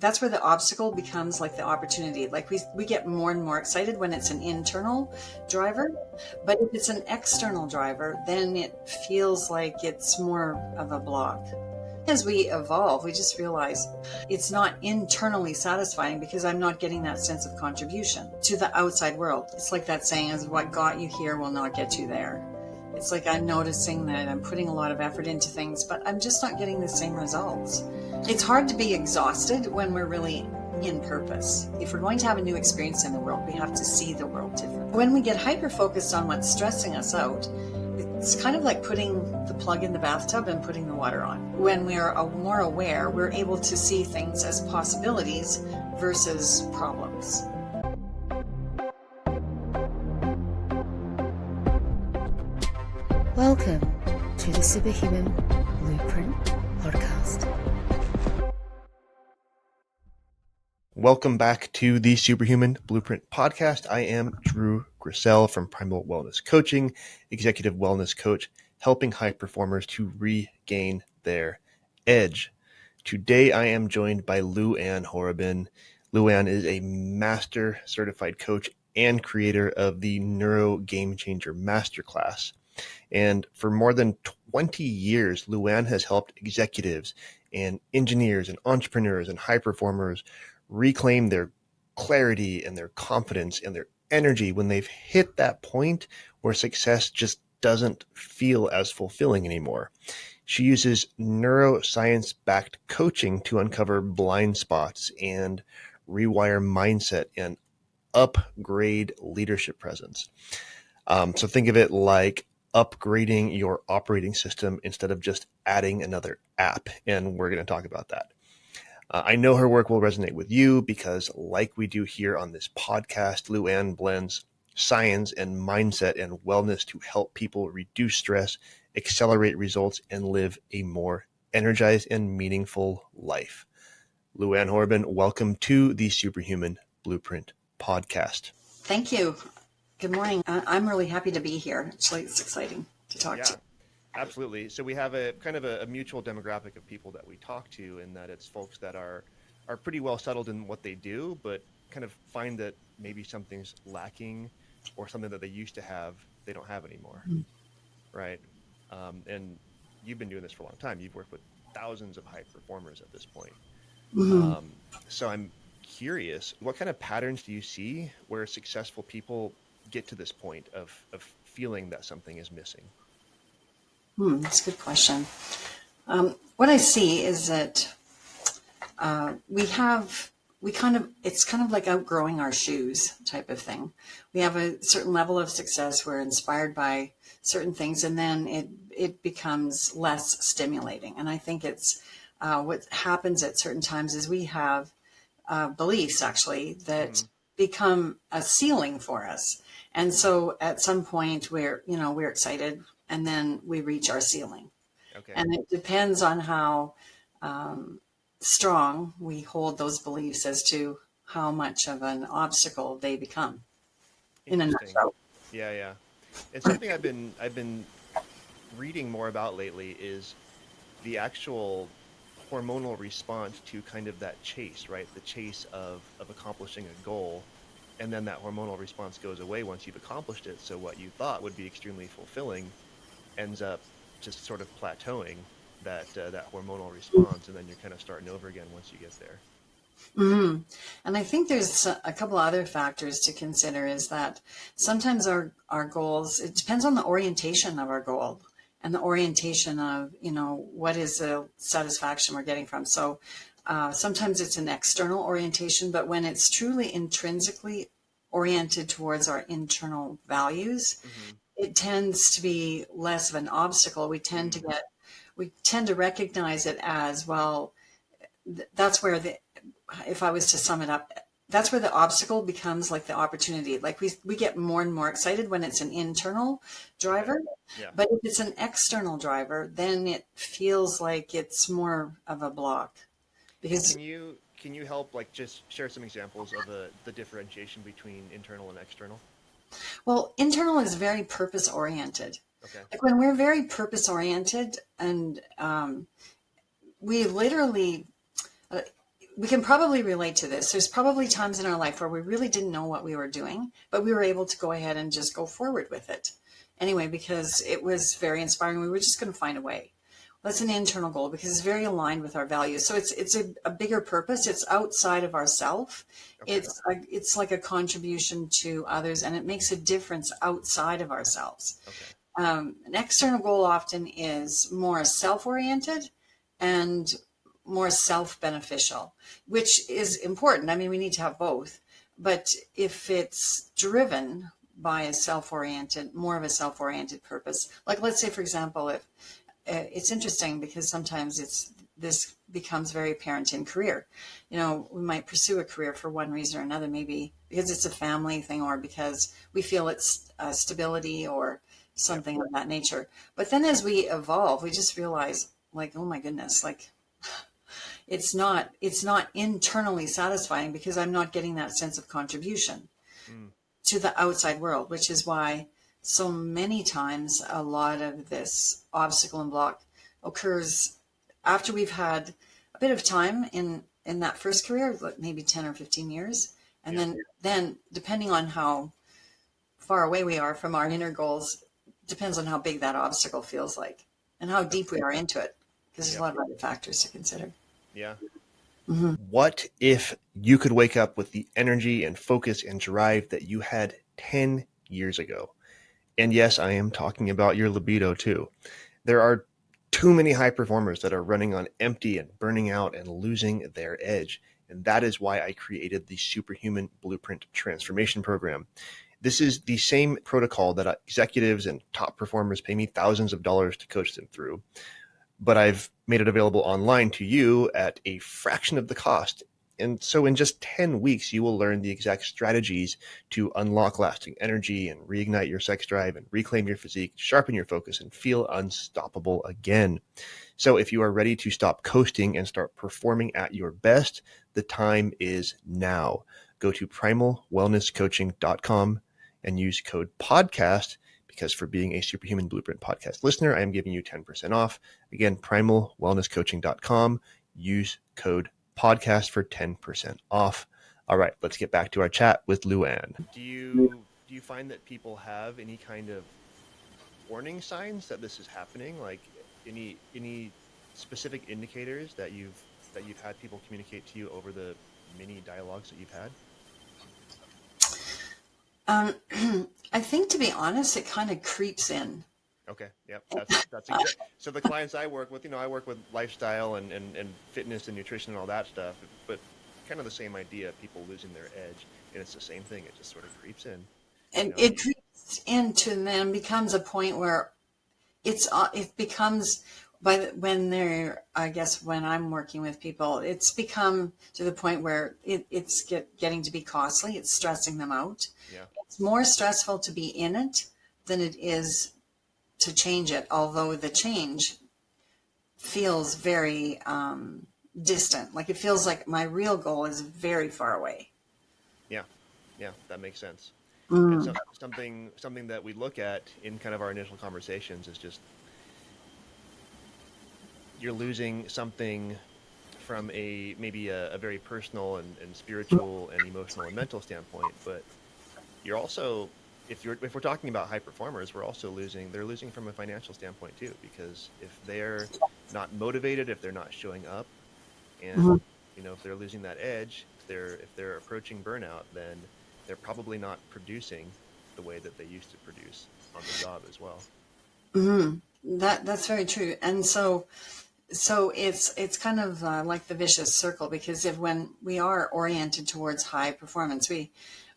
that's where the obstacle becomes like the opportunity. Like we get more and more excited when it's an internal driver, but if it's an external driver, then it feels like it's more of a block. As we evolve, we just realize it's not internally satisfying because I'm not getting that sense of contribution to the outside world. It's like that saying is, what got you here will not get you there. It's like I'm noticing that I'm putting a lot of effort into things, but I'm just not getting the same results. It's hard to be exhausted when we're really in purpose. If we're going to have a new experience in the world, we have to see the world differently. When we get hyper-focused on what's stressing us out, it's kind of like putting the plug in the bathtub and putting the water on. When we are more aware, we're able to see things as possibilities versus problems. Welcome to the Superhuman Blueprint Podcast. Welcome back to the Superhuman Blueprint Podcast. I am Drew Griesel from Primal Wellness Coaching, executive wellness coach, helping high performers to regain their edge. Today, I am joined by Luann Horobin. Luann is a master certified coach and creator of the Neuro Game Changer Masterclass. And for more than 20 years, Luann has helped executives and engineers and entrepreneurs and high performers reclaim their clarity and their confidence and their energy when they've hit that point where success just doesn't feel as fulfilling anymore. She uses neuroscience-backed coaching to uncover blind spots and rewire mindset and upgrade leadership presence. So think of it like upgrading your operating system instead of just adding another app. And we're going to talk about that. I know her work will resonate with you because, like we do here on this podcast, Luann blends science and mindset and wellness to help people reduce stress, accelerate results, and live a more energized and meaningful life. Luann Horobin, welcome to the Superhuman Blueprint Podcast. Thank you. Good morning. I'm really happy to be here. Actually, it's exciting to talk to. Absolutely. So we have a kind of a mutual demographic of people that we talk to, in that it's folks that are pretty well settled in what they do, but kind of find that maybe something's lacking or something that they used to have, they don't have anymore. Mm-hmm. Right. And you've been doing this for a long time. You've worked with thousands of high performers at this point. Mm-hmm. So I'm curious, what kind of patterns do you see where successful people get to this point of feeling that something is missing? That's a good question. What I see is that it's kind of like outgrowing our shoes type of thing. We have a certain level of success. We're inspired by certain things, and then it becomes less stimulating. And I think it's what happens at certain times is we have beliefs actually that become a ceiling for us. And so at some point we're excited, and then we reach our ceiling. Okay. And it depends on how strong we hold those beliefs as to how much of an obstacle they become. In a nutshell. Yeah. And something I've been reading more about lately is the actual hormonal response to kind of that chase, right? The chase of accomplishing a goal. And then that hormonal response goes away once you've accomplished it. So what you thought would be extremely fulfilling ends up just sort of plateauing that hormonal response, and then you're kind of starting over again once you get there. Mm-hmm. And I think there's a couple other factors to consider. Is that sometimes our goals, it depends on the orientation of our goal and the orientation of what is the satisfaction we're getting from. So sometimes it's an external orientation, but when it's truly intrinsically oriented towards our internal values, it tends to be less of an obstacle. We tend to recognize it as, well, that's where if I was to sum it up, that's where the obstacle becomes like the opportunity. Like we get more and more excited when it's an internal driver, but if it's an external driver, then it feels like it's more of a block. Because can you help just share some examples of the differentiation between internal and external? Well, internal is very purpose oriented. Okay. Like when we're very purpose oriented, and we literally we can probably relate to this. There's probably times in our life where we really didn't know what we were doing, but we were able to go ahead and just go forward with it anyway, because it was very inspiring. We were just going to find a way. That's an internal goal because it's very aligned with our values. So it's a bigger purpose. It's outside of ourself. Okay. It's like a contribution to others, and it makes a difference outside of ourselves. Okay. An external goal often is more self-oriented and more self-beneficial, which is important. I mean, we need to have both. But if it's driven by a more of a self-oriented purpose, like let's say, for example, if it's interesting because sometimes this becomes very apparent in career. You know, we might pursue a career for one reason or another, maybe because it's a family thing or because we feel it's stability or something of that nature. But then as we evolve, we just realize, like, oh my goodness, like it's not internally satisfying because I'm not getting that sense of contribution to the outside world, which is why so many times a lot of this obstacle and block occurs after we've had a bit of time in that first career, like maybe 10 or 15 years. And then depending on how far away we are from our inner goals, depends on how big that obstacle feels like and how deep we are into it, because there's a lot of other factors to consider. Yeah. Mm-hmm. What if you could wake up with the energy and focus and drive that you had 10 years ago? And yes, I am talking about your libido too. There are too many high performers that are running on empty and burning out and losing their edge. And that is why I created the Superhuman Blueprint Transformation Program. This is the same protocol that executives and top performers pay me thousands of dollars to coach them through. But I've made it available online to you at a fraction of the cost. And so in just 10 weeks, you will learn the exact strategies to unlock lasting energy and reignite your sex drive and reclaim your physique, sharpen your focus, and feel unstoppable again. So if you are ready to stop coasting and start performing at your best, the time is now. Go to primalwellnesscoaching.com and use code podcast, because for being a Superhuman Blueprint podcast listener, I am giving you 10% off. Again, primalwellnesscoaching.com, use code podcast for 10% off. All right, let's get back to our chat with Luann. Do you find that people have any kind of warning signs that this is happening? Like any specific indicators that you've had people communicate to you over the many dialogues that you've had? I think, to be honest, it kind of creeps in. Okay. Yep. That's exactly. So the clients I work with, I work with lifestyle and fitness and nutrition and all that stuff, but kind of the same idea, people losing their edge, and it's the same thing. It just sort of creeps in. And it creeps into them, becomes a point where it becomes when I'm working with people, it's become to the point where it's getting to be costly. It's stressing them out. Yeah. It's more stressful to be in it than it is to change it, although the change feels very distant. Like it feels like my real goal is very far away. Yeah, that makes sense. And so, something that we look at in kind of our initial conversations is just you're losing something from maybe a very personal and spiritual and emotional and mental standpoint, but you're also, if we're talking about high performers, they're losing from a financial standpoint too, because if they're not motivated, if they're not showing up, and if they're losing that edge, if they're approaching burnout, then they're probably not producing the way that they used to produce on the job as well. That's very true. And so it's kind of like the vicious circle, because when we are oriented towards high performance,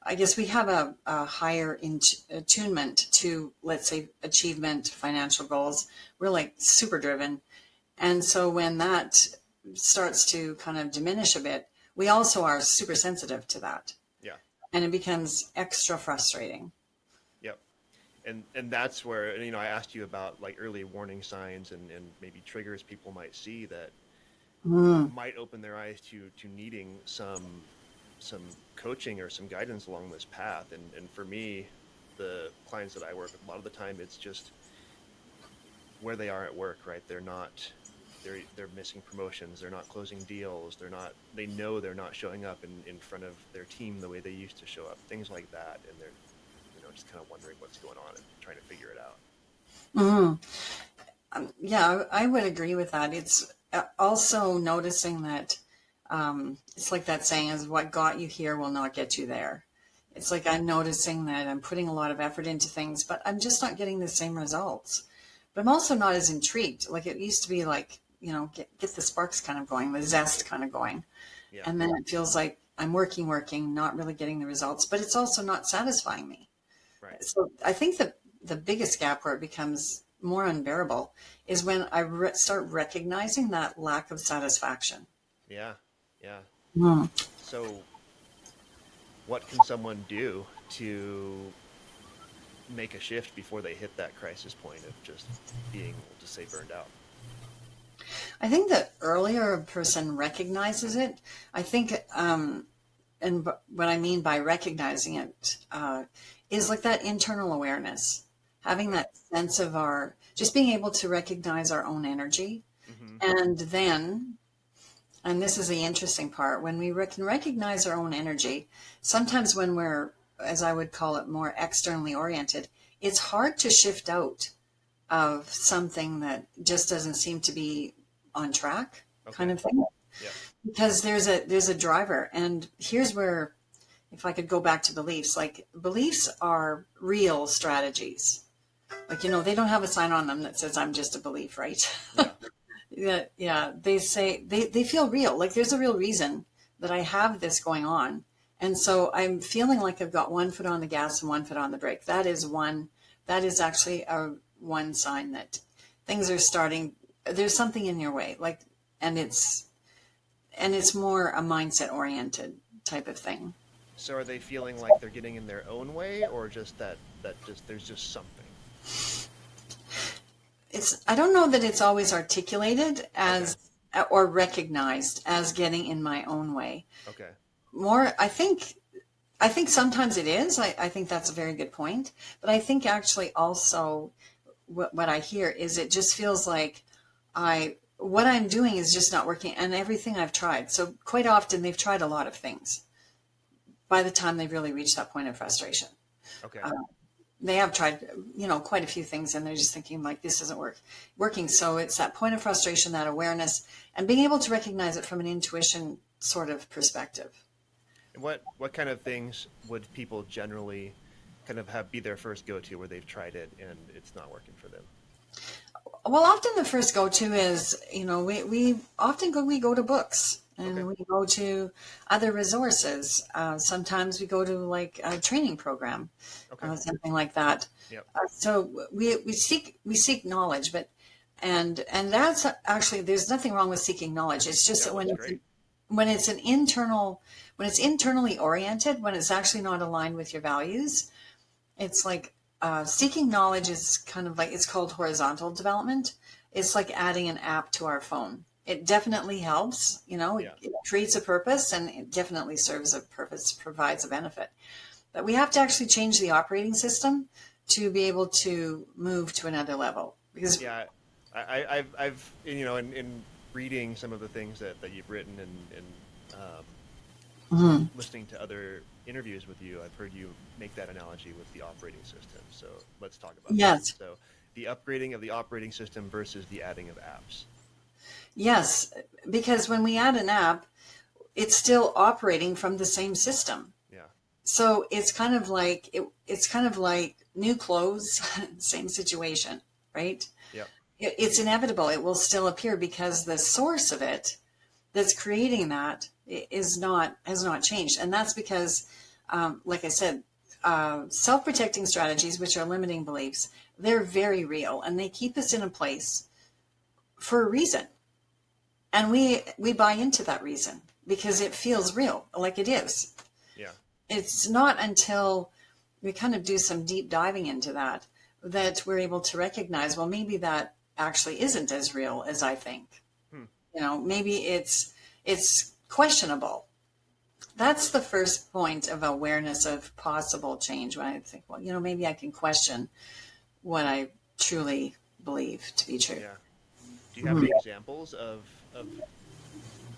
I guess we have a higher attunement to, let's say, achievement, financial goals. We're like super driven. And so when that starts to kind of diminish a bit, we also are super sensitive to that. Yeah. And it becomes extra frustrating. Yep. And that's where, I asked you about like early warning signs and maybe triggers people might see that might open their eyes to needing some coaching or some guidance along this path. And for me, the clients that I work with, a lot of the time it's just where they are at work, right? They're they're missing promotions, they're not closing deals, they know they're not showing up in front of their team the way they used to show up, things like that, and they're just kind of wondering what's going on and trying to figure it out. Yeah, I would agree with that. It's also noticing that it's like that saying is, what got you here will not get you there. It's like I'm noticing that I'm putting a lot of effort into things, but I'm just not getting the same results. But I'm also not as intrigued. Like it used to be like, get the sparks kind of going, the zest kind of going. Yeah. And then it feels like I'm working, not really getting the results, but it's also not satisfying me. Right. So I think that the biggest gap where it becomes more unbearable is when I start recognizing that lack of satisfaction. Yeah. So what can someone do to make a shift before they hit that crisis point of just being, we'll just say, burned out? I think the earlier a person recognizes it, I think, and what I mean by recognizing it is like that internal awareness, having that sense of just being able to recognize our own energy. And then, and this is the interesting part, when we can recognize our own energy, sometimes when we're, as I would call it, more externally oriented, it's hard to shift out of something that just doesn't seem to be on track, kind of thing. Yeah. Because there's a driver. And here's where, if I could go back to beliefs, like beliefs are real strategies. Like, they don't have a sign on them that says I'm just a belief, right? Yeah. They say they feel real. Like there's a real reason that I have this going on. And so I'm feeling like I've got one foot on the gas and one foot on the brake. That is actually one sign that things are starting. There's something in your way, like, and it's more a mindset oriented type of thing. So are they feeling like they're getting in their own way, or just that there's just something? I don't know that it's always articulated as or recognized as getting in my own way. Okay. More, I think sometimes it is. I think that's a very good point. But I think actually also what I hear is it just feels like what I'm doing is just not working, and everything I've tried. So quite often they've tried a lot of things by the time they've really reached that point of frustration. Okay. They have tried, quite a few things, and they're just thinking like, this isn't working. So it's that point of frustration, that awareness, and being able to recognize it from an intuition sort of perspective. What kind of things would people generally kind of be their first go-to where they've tried it and it's not working for them? Well, often the first go-to is, we go to books. And we go to other resources. Sometimes we go to like a training program, something like that. Yep. So we seek knowledge, and that's actually, there's nothing wrong with seeking knowledge. It's just that when it's internally oriented, when it's actually not aligned with your values, it's like seeking knowledge is kind of like, it's called horizontal development. It's like adding an app to our phone. It definitely helps, it creates a purpose, and it definitely serves a purpose, provides a benefit. But we have to actually change the operating system to be able to move to another level. Because I've in reading some of the things that you've written and listening to other interviews with you, I've heard you make that analogy with the operating system. So let's talk about that. So the upgrading of the operating system versus the adding of apps. Yes, because when we add an app, it's still operating from the same system. Yeah. So it's kind of like new clothes, same situation, right? Yeah. It's inevitable. It will still appear because the source of it that's creating that has not changed, and that's because, like I said, self-protecting strategies, which are limiting beliefs, they're very real, and they keep us in a place for a reason. And we buy into that reason because it feels real, like it is. Yeah. It's not until we kind of do some deep diving into that we're able to recognize, well, maybe that actually isn't as real as I think. Maybe it's questionable. That's the first point of awareness of possible change, when I think, well, maybe I can question what I truly believe to be true. Yeah. Do you have any examples of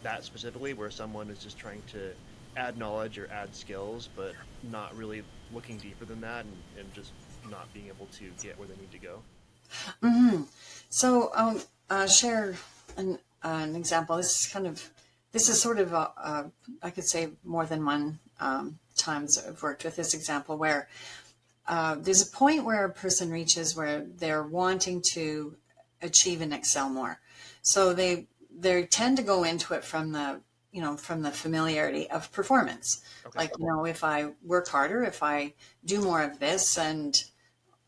that specifically, where someone is just trying to add knowledge or add skills, but not really looking deeper than that, and just not being able to get where they need to go? Mm-hmm. So I'll share an example. This is sort of, I could say more than one times I've worked with this example where there's a point where a person reaches where they're wanting to achieve and excel more. So they tend to go into it from the familiarity of performance. Okay. Like, if I work harder, if I do more of this, and,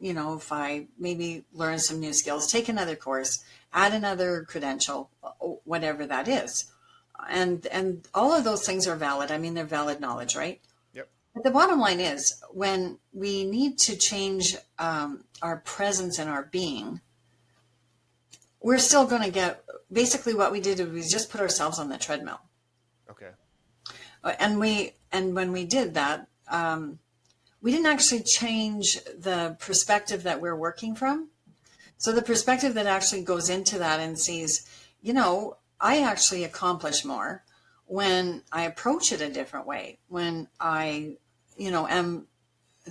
if I maybe learn some new skills, take another course, add another credential, whatever that is. And all of those things are valid. I mean, they're valid knowledge, right? Yep. But the bottom line is, when we need to change our presence and our being, we're still going to get, basically what we did is we just put ourselves on the treadmill. Okay. And when we did that, we didn't actually change the perspective that we're working from. So the perspective that actually goes into that and sees, I actually accomplish more when I approach it a different way. When I, am,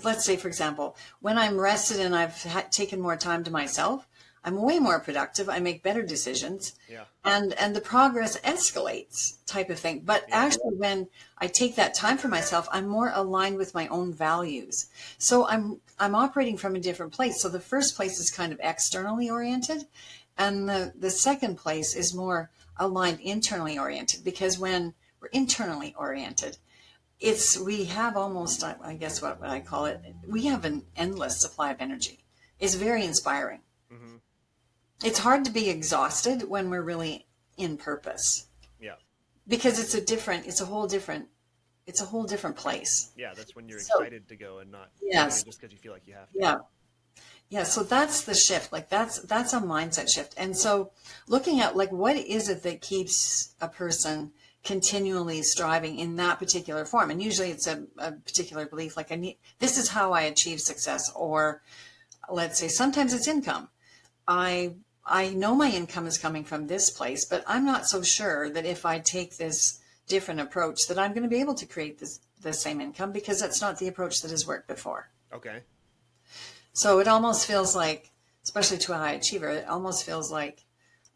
let's say, for example, when I'm rested and I've taken more time to myself, I'm way more productive. I make better decisions. Yeah. And the progress escalates, type of thing. But actually, when I take that time for myself, I'm more aligned with my own values. So I'm operating from a different place. So the first place is kind of externally oriented. And the second place is more aligned internally oriented, because when we're internally oriented, we have almost, I guess what I call it, we have an endless supply of energy. It's very inspiring. Mm-hmm. It's hard to be exhausted when we're really in purpose. Yeah. Because it's a whole different place. Yeah, that's when you're excited to go and not just because you feel like you have to. Yeah. Yeah, so that's the shift. Like that's a mindset shift. And so looking at what is it that keeps a person continually striving in that particular form? And usually it's a particular belief, like this is how I achieve success. Or let's say sometimes it's income. I know my income is coming from this place, but I'm not so sure that if I take this different approach that I'm going to be able to create the same income, because that's not the approach that has worked before. Okay. So it almost feels like, especially to a high achiever, it almost feels like,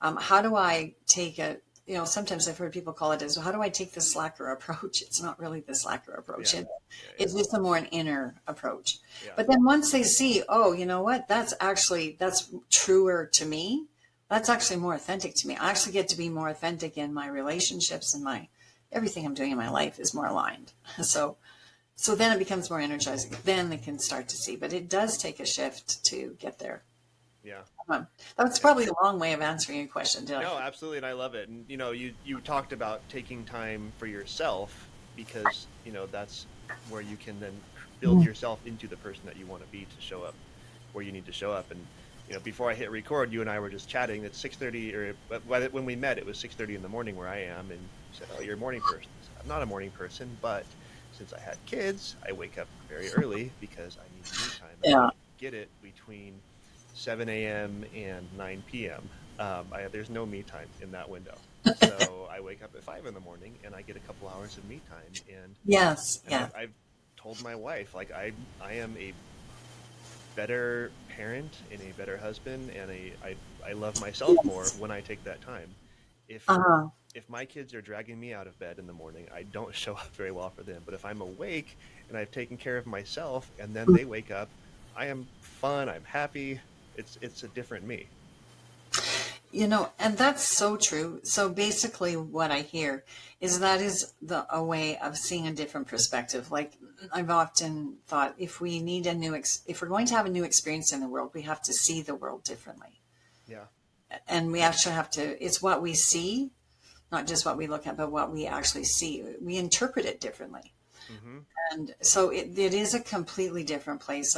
how do I take sometimes I've heard people call it as, how do I take the slacker approach? It's not really the slacker approach. It's just a more an inner approach. Yeah. But then once they see, oh, you know what, that's truer to me. That's actually more authentic to me. I actually get to be more authentic in my relationships, and everything I'm doing in my life is more aligned. So then it becomes more energizing. Then they can start to see, but it does take a shift to get there. Yeah. That's probably a long way of answering your question. No, absolutely. And I love it. And, you talked about taking time for yourself, because, that's where you can then build yourself into the person that you want to be to show up where you need to show up. And, before I hit record, you and I were just chatting at 6:30, or when we met, it was 6:30 in the morning where I am. And you said, oh, you're a morning person. I said, I'm not a morning person, but since I had kids, I wake up very early because I need me time. Yeah. I get it between 7 a.m. and 9 p.m. There's no me time in that window. So I wake up at 5 in the morning and I get a couple hours of me time. And I've told my wife, I am a better parent and a better husband, and I love myself more when I take that time. If my kids are dragging me out of bed in the morning, I don't show up very well for them. But if I'm awake and I've taken care of myself and then they wake up, I am fun, I'm happy. It's a different me. And that's so true. So basically what I hear is that is a way of seeing a different perspective. Like I've often thought, if we're going to have a new experience in the world, we have to see the world differently. Yeah. And we actually have to, it's what we see, not just what we look at, but what we actually see. We interpret it differently. Mm-hmm. And so it is a completely different place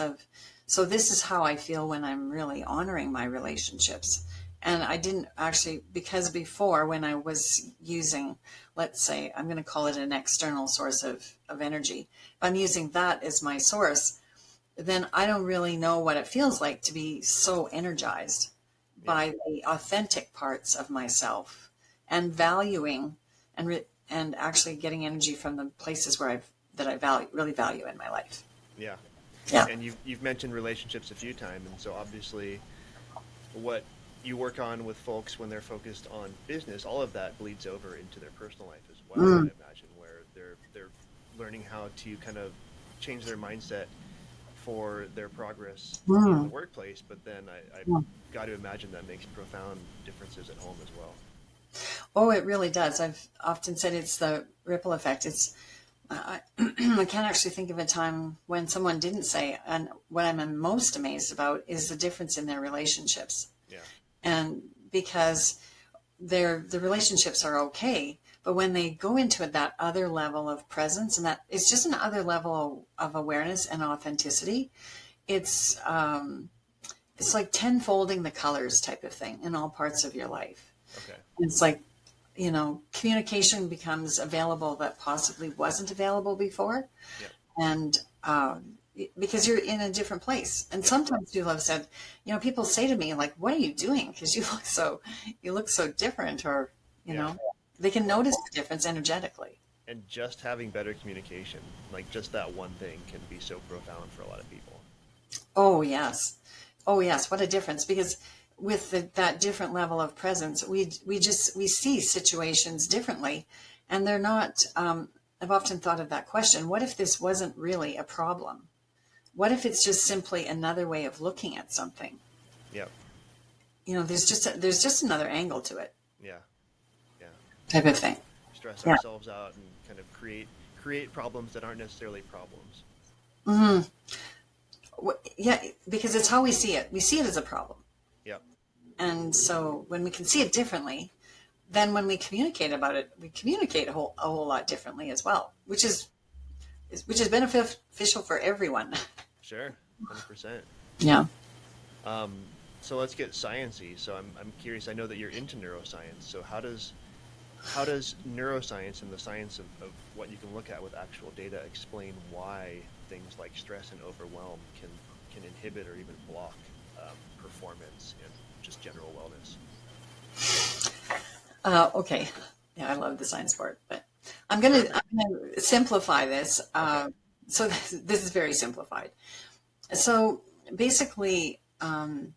so this is how I feel when I'm really honoring my relationships. And I didn't actually, because before when I was using, let's say, I'm going to call it an external source of energy. If I'm using that as my source, then I don't really know what it feels like to be so energized by the authentic parts of myself and valuing and actually getting energy from the places where I really value in my life. Yeah. Yeah. And you've mentioned relationships a few times, and so obviously what you work on with folks when they're focused on business, all of that bleeds over into their personal life as well, I imagine, where they're learning how to kind of change their mindset for their progress in the workplace, but then I've got to imagine that makes profound differences at home as well. Oh, it really does. I've often said it's the ripple effect. I can't actually think of a time when someone didn't say, and what I'm most amazed about is the difference in their relationships. Yeah. And because the relationships are okay, but when they go into that other level of presence, and that it's just another level of awareness and authenticity, it's like tenfolding the colors type of thing in all parts of your life. Okay. It's like, communication becomes available that possibly wasn't available before. Yep. And because you're in a different place. And sometimes people have said, people say to me, like, what are you doing? Because you look so different, or, they can notice the difference energetically. And just having better communication, like just that one thing, can be so profound for a lot of people. Oh, yes. What a difference. Because with that different level of presence, we see situations differently, and they're not, I've often thought of that question. What if this wasn't really a problem? What if it's just simply another way of looking at something? Yep. There's just another angle to it. Yeah. Type of thing. Stress ourselves out and kind of create problems that aren't necessarily problems. Mm-hmm. Yeah, because it's how we see it. We see it as a problem. Yep. And so when we can see it differently, then when we communicate about it, we communicate a whole lot differently as well, which is beneficial for everyone. Sure, 100%. Yeah. So let's get sciencey. So I'm curious. I know that you're into neuroscience. So how does neuroscience and the science of what you can look at with actual data explain why things like stress and overwhelm can inhibit or even block performance and just general wellness? Okay. Yeah, I love the science part, but I'm gonna simplify this. Okay. So this is very simplified. So basically, I'm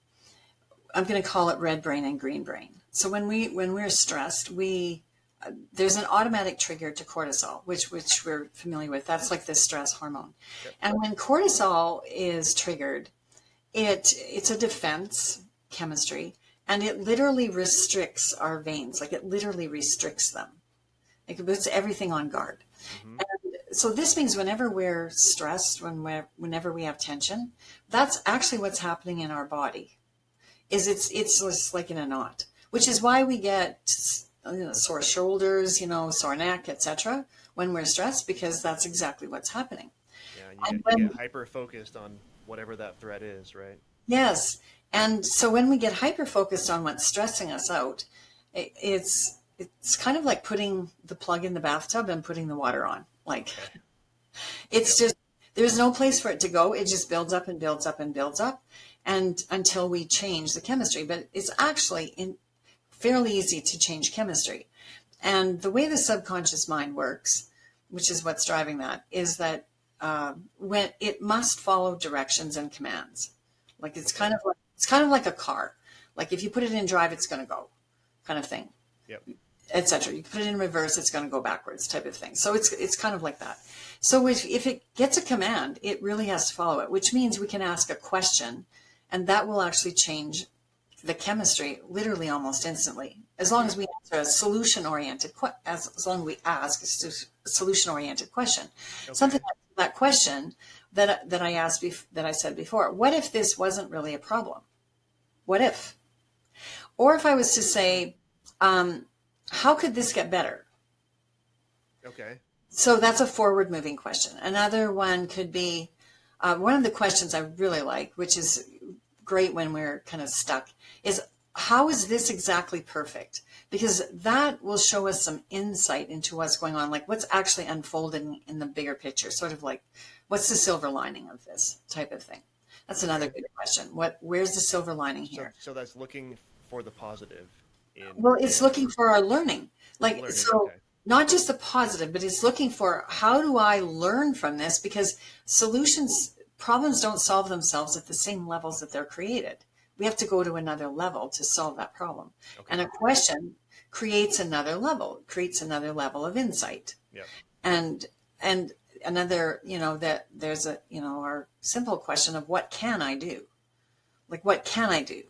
going to call it red brain and green brain. So when we're stressed, there's an automatic trigger to cortisol, which we're familiar with. That's like the stress hormone. Yep. And when cortisol is triggered, it's a defense chemistry, and it literally restricts our veins. Like, it literally restricts them. It puts everything on guard. Mm-hmm. And so this means whenever we're stressed, whenever we have tension, that's actually what's happening in our body. It's just like in a knot, which is why we get sore shoulders, sore neck, etc. when we're stressed, because that's exactly what's happening. Yeah, you get hyper focused on whatever that threat is, right? Yes. And so when we get hyper focused on what's stressing us out, it's kind of like putting the plug in the bathtub and putting the water on. Like, it's just, there's no place for it to go. It just builds up and builds up and builds up, and until we change the chemistry. But it's actually fairly easy to change chemistry. And the way the subconscious mind works, which is what's driving that, is that when it must follow directions and commands. Like, it's kind of like a car. Like, if you put it in drive, it's going to go, kind of thing. Yep. Etc. You put it in reverse, it's going to go backwards, type of thing. So it's kind of like that. So if it gets a command, it really has to follow it, which means we can ask a question, and that will actually change the chemistry literally almost instantly. As long as we answer a solution-oriented as long as we ask a solution-oriented question. Okay. Something like that question that I asked that I said before. What if this wasn't really a problem? What if? Or if I was to say, how could this get better? Okay. So that's a forward-moving question. Another one could be, one of the questions I really like, which is great when we're kind of stuck, is how is this exactly perfect? Because that will show us some insight into what's going on, like what's actually unfolding in the bigger picture, sort of like, what's the silver lining of this type of thing? That's another good question. Where's the silver lining here? So that's looking for the positive Well, it's looking for our learning. learning. So Okay. not just the positive, but it's looking for, how do I learn from this? Because problems don't solve themselves at the same levels that they're created. We have to go to another level to solve that problem. Okay. And a question creates another level of insight. Yeah. And another, that there's our simple question of, what can I do? Like, what can I do?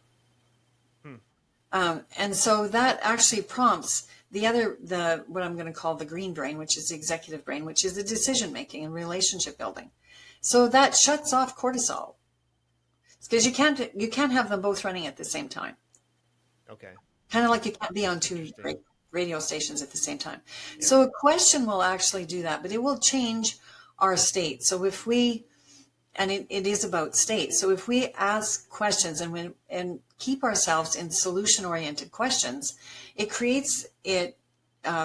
And so that actually prompts what I'm going to call the green brain, which is the executive brain, which is the decision making and relationship building. So that shuts off cortisol, because you can't have them both running at the same time. Okay. Kind of like you can't be on two radio stations at the same time. Yeah. So a question will actually do that, but it will change our state. So if we, and it is about state. So if we ask questions and keep ourselves in solution-oriented questions, it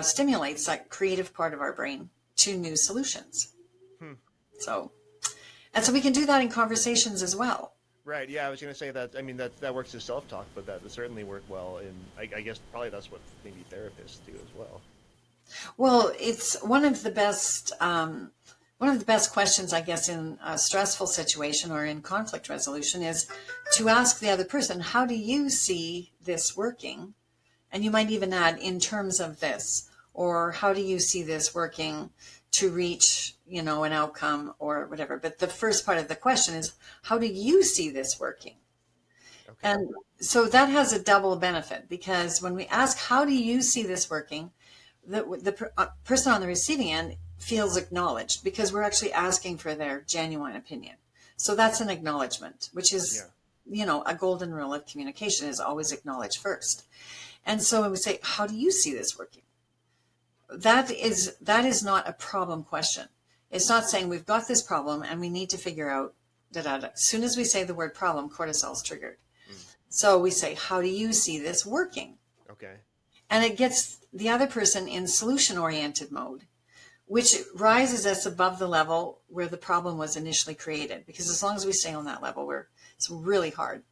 stimulates that creative part of our brain to new solutions. So we can do that in conversations as well. Right. Yeah, I was going to say that. I mean, that works as self-talk, but that would certainly work well in. I guess probably that's what maybe therapists do as well. Well, it's one of the best questions, I guess, in a stressful situation or in conflict resolution, is to ask the other person, how do you see this working? And you might even add, in terms of this, or how do you see this working to reach, an outcome or whatever. But the first part of the question is, how do you see this working? Okay. And so that has a double benefit, because when we ask, how do you see this working, the person on the receiving end feels acknowledged, because we're actually asking for their genuine opinion. So that's an acknowledgement, which is, a golden rule of communication is always acknowledge first. And so when we say, how do you see this working? That is not a problem question. It's not saying we've got this problem and we need to figure out da-da-da. As soon as we say the word problem, cortisol's triggered. So we say, how do you see this working? Okay. And it gets the other person in solution-oriented mode, which rises us above the level where the problem was initially created. Because as long as we stay on that level, it's really hard.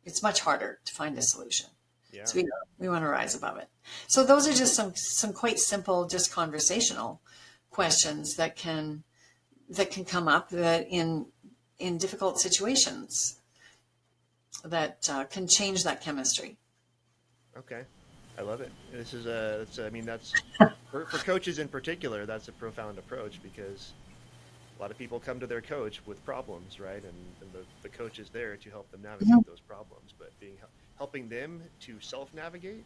It's much harder to find a solution. Yeah. So we want to rise above it. So those are just some quite simple, just conversational questions that can come up that in difficult situations that can change that chemistry. Okay. I love it. This is that's for coaches in particular, that's a profound approach, because a lot of people come to their coach with problems, right? And the coach is there to help them navigate those problems, but helping them to self-navigate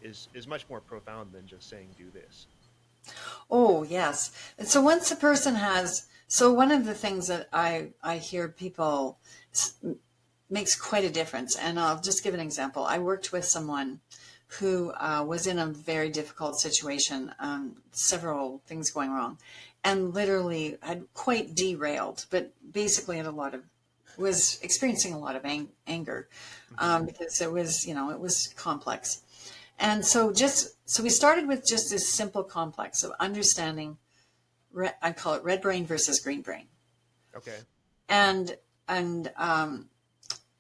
is much more profound than just saying, do this. Oh, yes. And so once a person one of the things that I hear people makes quite a difference. And I'll just give an example. I worked with someone who was in a very difficult situation, several things going wrong, and literally had quite derailed, but basically was experiencing a lot of anger because it was complex. And so we started with just this simple complex of understanding, I call it red brain versus green brain. Okay. And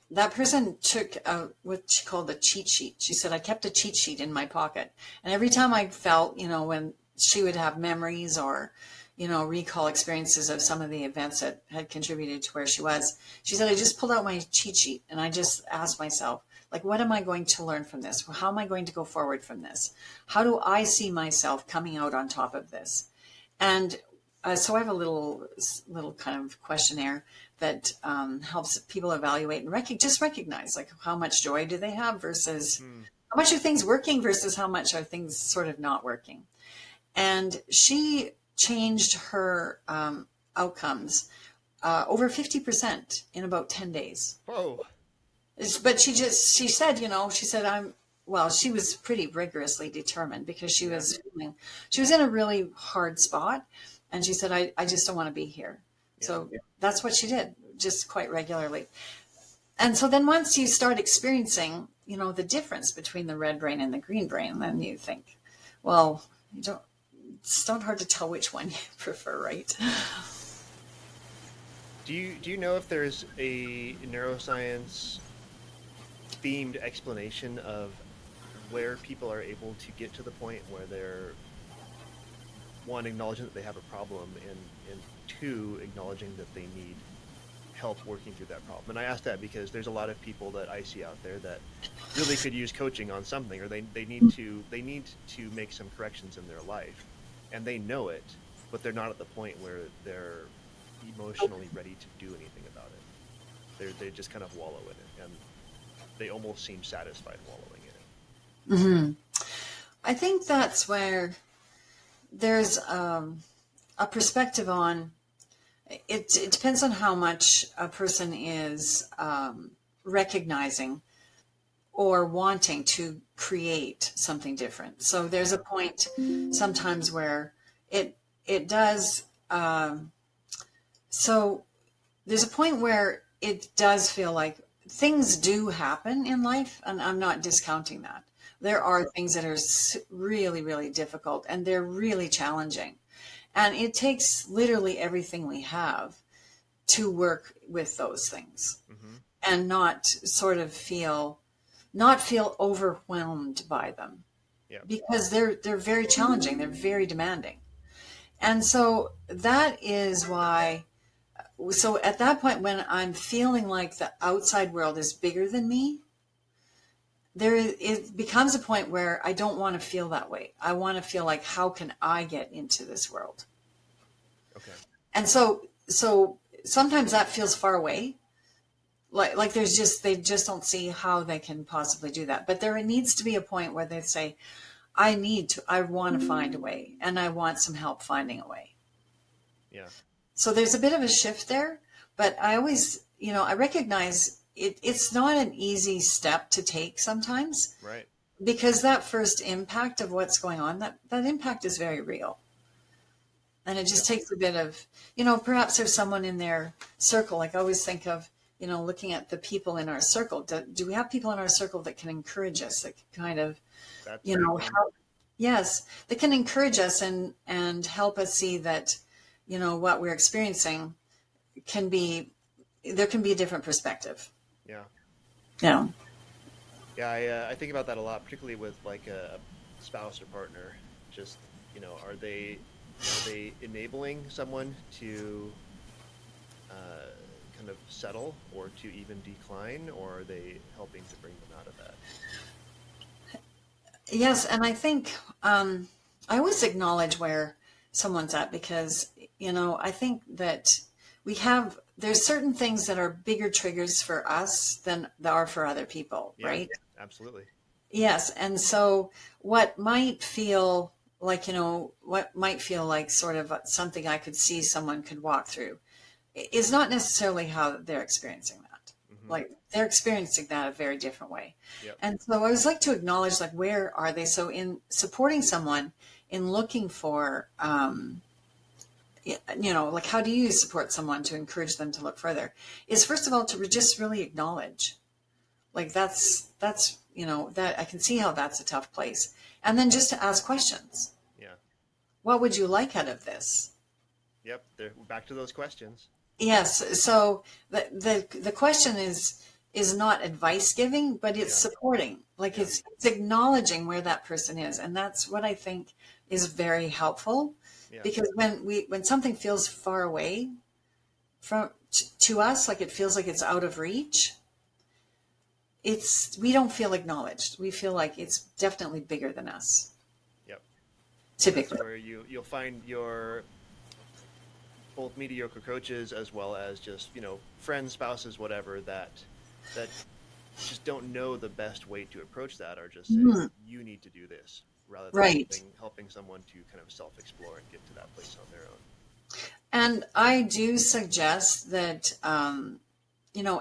that person took what she called a cheat sheet. She said, I kept a cheat sheet in my pocket. And every time I felt, when she would have memories or, recall experiences of some of the events that had contributed to where she was, she said, I just pulled out my cheat sheet and I just asked myself, like, what am I going to learn from this? How am I going to go forward from this? How do I see myself coming out on top of this? And so I have a little kind of questionnaire that helps people evaluate and just recognize, like, how much joy do they have versus how much are things working versus how much are things sort of not working. And she changed her outcomes over 50% in about 10 days. Whoa. But she said, she was pretty rigorously determined, because she was in a really hard spot. And she said, I just don't want to be here. Yeah. So that's what she did, just quite regularly. And so then once you start experiencing, the difference between the red brain and the green brain, then you think, well, it's not hard to tell which one you prefer, right? Do you know if there's a neuroscience themed explanation of where people are able to get to the point where they're, one, acknowledging that they have a problem, and two, acknowledging that they need help working through that problem. And I ask that because there's a lot of people that I see out there that really could use coaching on something, or they need to make some corrections in their life, and they know it, but they're not at the point where they're emotionally ready to do anything about it. They just kind of wallow in it, and they almost seem satisfied wallowing in it. I think that's where there's a perspective on it. It depends on how much a person is recognizing or wanting to create something different. So there's a point sometimes where it does. So there's a point where it does feel like things do happen in life, and I'm not discounting that. There are things that are really, really difficult, and they're really challenging. And it takes literally everything we have to work with those things, and not feel overwhelmed by them, because they're very challenging. They're very demanding. And so that is why, so at that point, when I'm feeling like the outside world is bigger than me, it becomes a point where I don't want to feel that way. I want to feel like, how can I get into this world? Okay. And so sometimes that feels far away. Like they just don't see how they can possibly do that. But there needs to be a point where they say, I want to find a way, and I want some help finding a way. Yeah. So there's a bit of a shift there, but I always, I recognize it's not an easy step to take sometimes. Right. Because that first impact of what's going on, that impact is very real. And it just takes a bit of, perhaps there's someone in their circle. Like I always think of, looking at the people in our circle. Do we have people in our circle that can encourage us, that can kind of, help? Yes, that can encourage us and help us see that, what we're experiencing there can be a different perspective. Yeah. Yeah. Yeah, I think about that a lot, particularly with like a spouse or partner. Just, are they enabling someone to kind of settle, or to even decline, or are they helping to bring them out of that? Yes, and I think I always acknowledge where someone's at, because, I think that there's certain things that are bigger triggers for us than there are for other people, right? Absolutely. Yes, and so what might feel like, sort of something I could see someone could walk through is not necessarily how they're experiencing that. Like they're experiencing that a very different way. Yep. And so I always like to acknowledge, like, where are they? So in supporting someone in looking for, like, how do you support someone to encourage them to look further, is first of all to just really acknowledge, like, that's that I can see how that's a tough place. And then just to ask questions. Yeah. What would you like out of this? Yep. We're back to those questions. Yes. So the question is not advice giving, but it's supporting. Like it's acknowledging where that person is, and that's what I think is very helpful. Yeah. Because when something feels far away to us, like it feels like it's out of reach, we don't feel acknowledged. We feel like it's definitely bigger than us. Yep. Typically, that's where you'll find your both mediocre coaches, as well as just, friends, spouses, whatever, that just don't know the best way to approach that, or just say, you need to do this, rather than helping someone to kind of self-explore and get to that place on their own. And I do suggest that,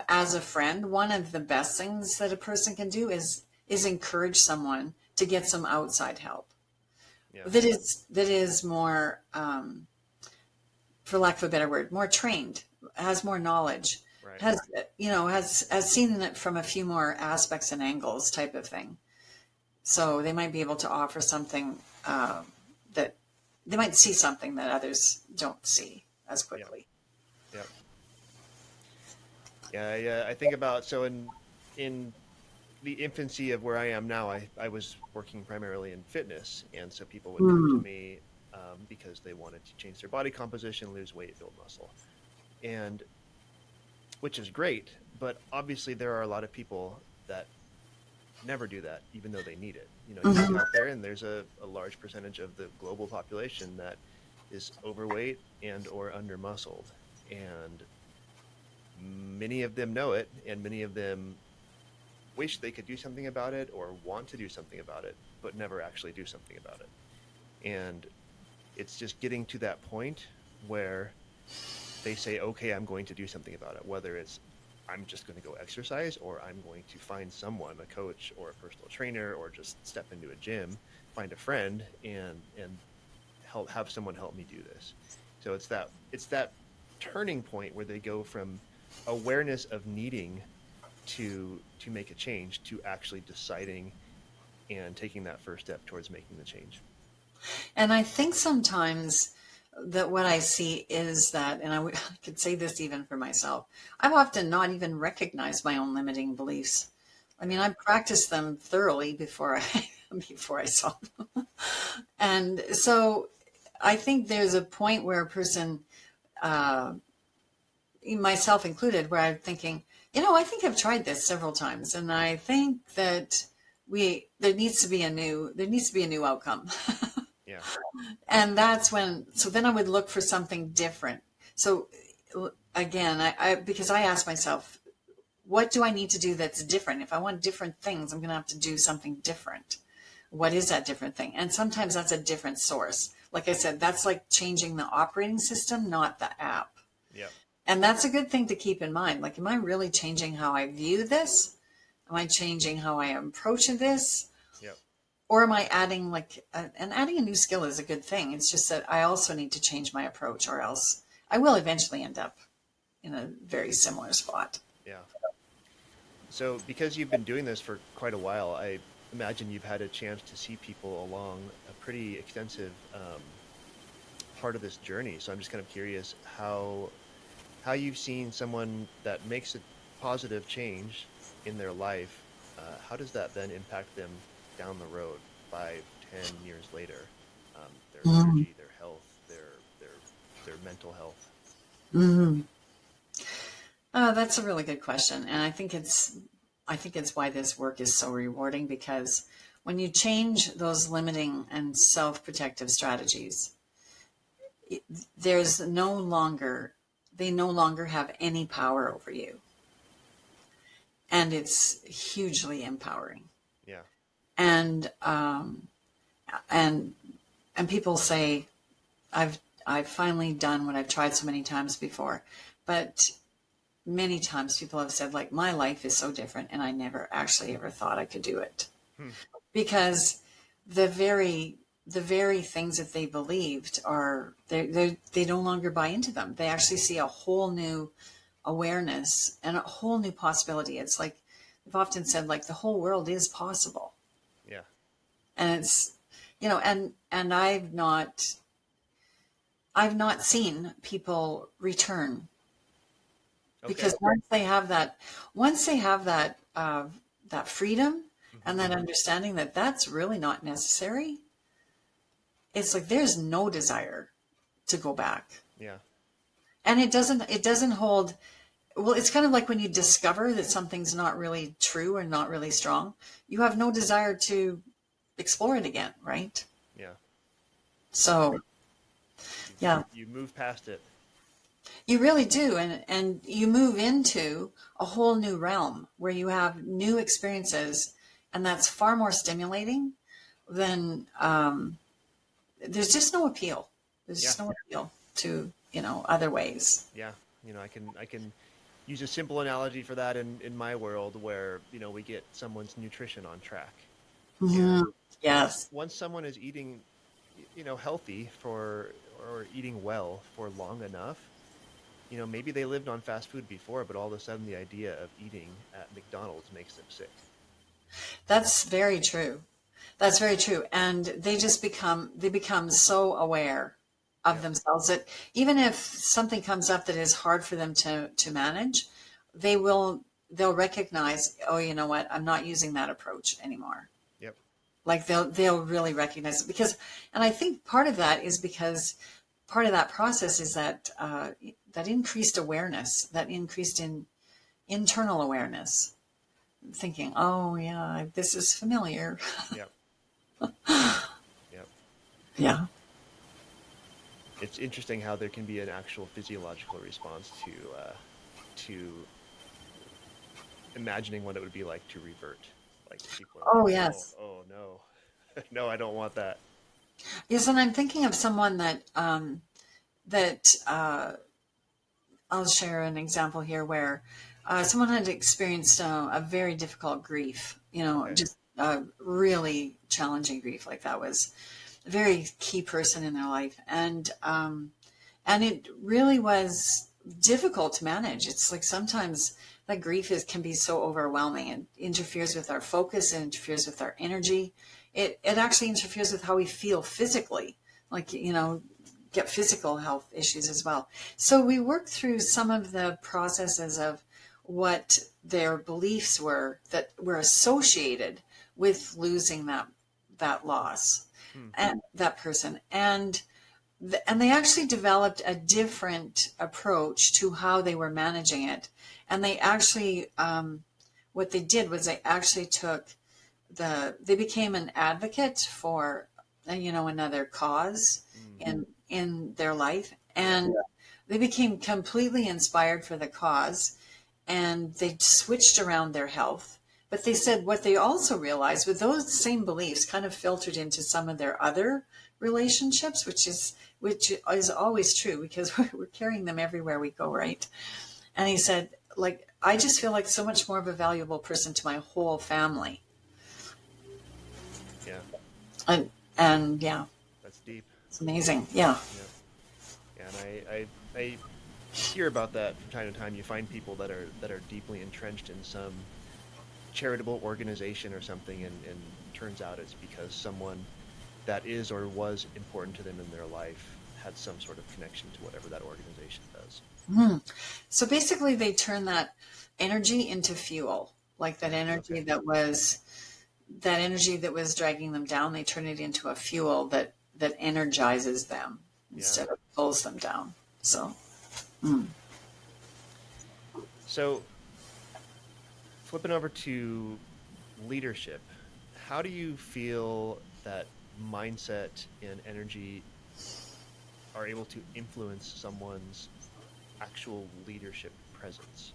as a friend, one of the best things that a person can do is encourage someone to get some outside help. Yeah. That is more, for lack of a better word, more trained, has more knowledge, has seen it from a few more aspects and angles, type of thing. So they might be able to offer something that they might see something that others don't see as quickly. Yeah. I think about, so in the infancy of where I am now, I was working primarily in fitness. And so people would come to me because they wanted to change their body composition, lose weight, build muscle. And which is great. But obviously there are a lot of people that never do that, even though they need it. You know, you look out there and there's a large percentage of the global population that is overweight and or under muscled. And many of them know it, and many of them wish they could do something about it or want to do something about it, but never actually do something about it. And it's just getting to that point where they say, okay, I'm going to do something about it, whether it's I'm just going to go exercise, or I'm going to find someone, a coach or a personal trainer, or just step into a gym, find a friend, and have someone help me do this. So it's that turning point where they go from awareness of needing to make a change to actually deciding and taking that first step towards making the change. And I think sometimes that what I see is that, and I could say this even for myself, I've often not even recognized my own limiting beliefs. I mean, I practiced them thoroughly before I saw them. And so I think there's a point where a person, myself included, where I'm thinking, I think I've tried this several times, and I think that there needs to be a new outcome. Yeah. And that's so then I would look for something different. So again, because I ask myself, what do I need to do that's different? If I want different things, I'm going to have to do something different. What is that different thing? And sometimes that's a different source. Like I said, that's like changing the operating system, not the app. Yeah. And that's a good thing to keep in mind. Like, am I really changing how I view this? Am I changing how I approach this? Yep. Or am I adding adding a new skill is a good thing. It's just that I also need to change my approach, or else I will eventually end up in a very similar spot. Yeah. So because you've been doing this for quite a while, I imagine you've had a chance to see people along a pretty extensive part of this journey. So I'm just kind of curious how you've seen someone that makes a positive change in their life. How does that then impact them down the road 5, 10 years later? Their energy, their health, their mental health. Mm-hmm. That's a really good question. And I think it's why this work is so rewarding, because when you change those limiting and self-protective strategies, they no longer have any power over you. And it's hugely empowering. Yeah. And people say, I've finally done what I've tried so many times before. But many times people have said, like, my life is so different, and I never actually ever thought I could do it. Because the very things that they believed they no longer buy into them. They actually see a whole new awareness and a whole new possibility. It's like, they've often said, like, the whole world is possible. Yeah. And it's, and I've not seen people return. Okay. Because once they have that freedom and that understanding that that's really not necessary, it's like there's no desire to go back. Yeah. And it doesn't hold. Well, it's kind of like when you discover that something's not really true or not really strong, you have no desire to explore it again, right? Yeah. So, you move past it. You really do. And you move into a whole new realm where you have new experiences, and that's far more stimulating than, there's just no appeal. There's just no appeal to, other ways. Yeah. I can use a simple analogy for that in my world, where, we get someone's nutrition on track. Mm-hmm. Yes. Once someone is eating, healthy or eating well for long enough, maybe they lived on fast food before, but all of a sudden the idea of eating at McDonald's makes them sick. That's very true. That's very true. And they become so aware of themselves that even if something comes up that is hard for them to manage, they will they'll recognize, oh, you know what, I'm not using that approach anymore. Yep. Like they'll really recognize it, because, and I think part of that is because part of that process is that that increased awareness, that increased in internal awareness, thinking, oh yeah, this is familiar. Yep. Yep. Yeah. It's interesting how there can be an actual physiological response to imagining what it would be like to revert. Like people are Oh like, yes. oh no, no, I don't want that. Yes, and I'm thinking of someone that I'll share an example here where someone had experienced a very difficult grief, Okay. just really challenging grief. Like that was a very key person in their life. And it really was difficult to manage. It's like sometimes that grief can be so overwhelming. It interferes with our focus. It interferes with our energy. It actually interferes with how we feel physically, like, get physical health issues as well. So we worked through some of the processes of what their beliefs were that were associated with losing that loss and that person. And they actually developed a different approach to how they were managing it. And they actually, what they did was they actually they became an advocate for, another cause in their life. And they became completely inspired for the cause, and they switched around their health. But they said what they also realized with those same beliefs kind of filtered into some of their other relationships, which is always true because we're carrying them everywhere we go, right? And he said, like, I just feel like so much more of a valuable person to my whole family. Yeah. And yeah, That's deep. it's amazing. Yeah. Yeah. And I hear about that from time to time. You find people that are deeply entrenched in some charitable organization or something, and turns out it's because someone that is or was important to them in their life had some sort of connection to whatever that organization does. So basically they turn that energy into fuel, like that energy that was dragging them down. They turn it into a fuel that energizes them instead of pulls them down. So So flipping over to leadership, how do you feel that mindset and energy are able to influence someone's actual leadership presence?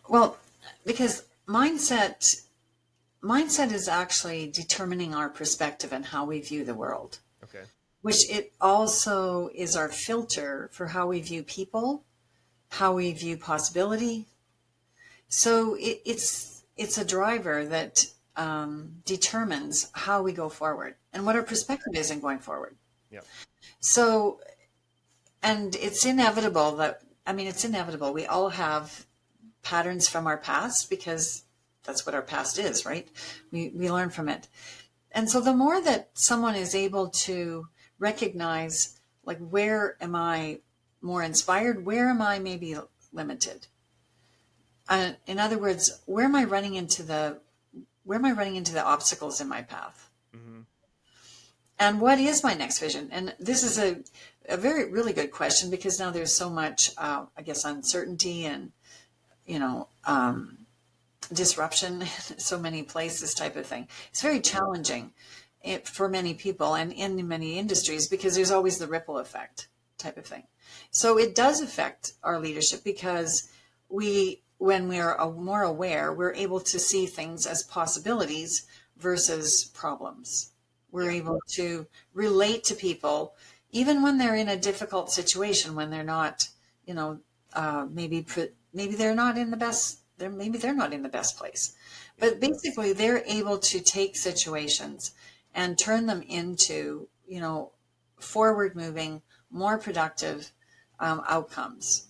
Well, because mindset is actually determining our perspective and how we view the world. Okay. Which it also is our filter for how we view people, how we view possibility. So it's a driver that determines how we go forward and what our perspective is in going forward. Yeah. So, and it's inevitable. We all have patterns from our past because that's what our past is, right? We learn from it. And so the more that someone is able to recognize, like, where am I more inspired? Where am I maybe limited? In other words, where am I running into the obstacles in my path? Mm-hmm. And what is my next vision? And this is a really good question, because now there's so much, uncertainty and, disruption, so many places type of thing. It's very challenging for many people and in many industries, because there's always the ripple effect type of thing. So it does affect our leadership, because when we're more aware, we're able to see things as possibilities versus problems. We're able to relate to people, even when they're in a difficult situation, when they're not, maybe they're not in the best. Maybe they're not in the best place, but basically they're able to take situations and turn them into, forward moving, more productive outcomes,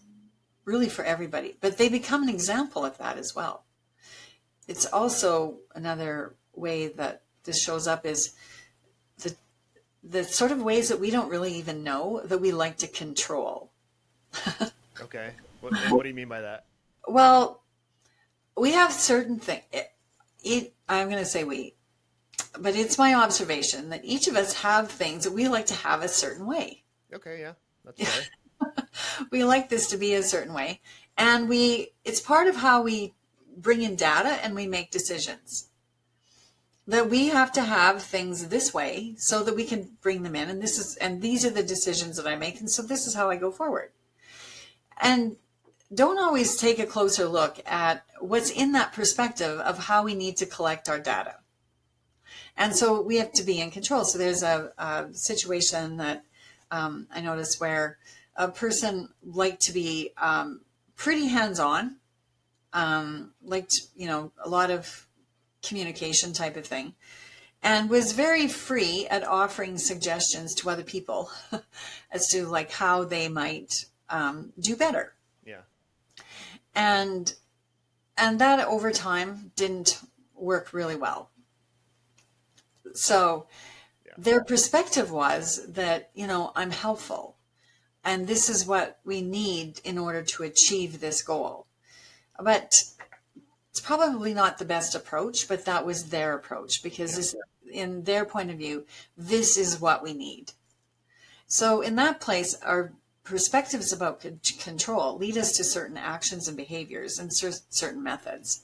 really for everybody. But they become an example of that as well. It's also another way that this shows up is the sort of ways that we don't really even know that we like to control. Okay. What do you mean by that? Well, we have certain things. I'm going to say we, but it's my observation that each of us have things that we like to have a certain way. Okay, yeah, that's fair. We like this to be a certain way. And it's part of how we bring in data and we make decisions. That we have to have things this way so that we can bring them in. And these are the decisions that I make. And so this is how I go forward. And don't always take a closer look at what's in that perspective of how we need to collect our data. And so we have to be in control. So there's a situation that I noticed where a person liked to be pretty hands-on, liked, a lot of communication type of thing, and was very free at offering suggestions to other people as to like how they might do better. Yeah. And that over time didn't work really well. So their perspective was that, I'm helpful and this is what we need in order to achieve this goal. But it's probably not the best approach, but that was their approach because in their point of view, this is what we need. So in that place, our perspectives about control lead us to certain actions and behaviors and certain methods.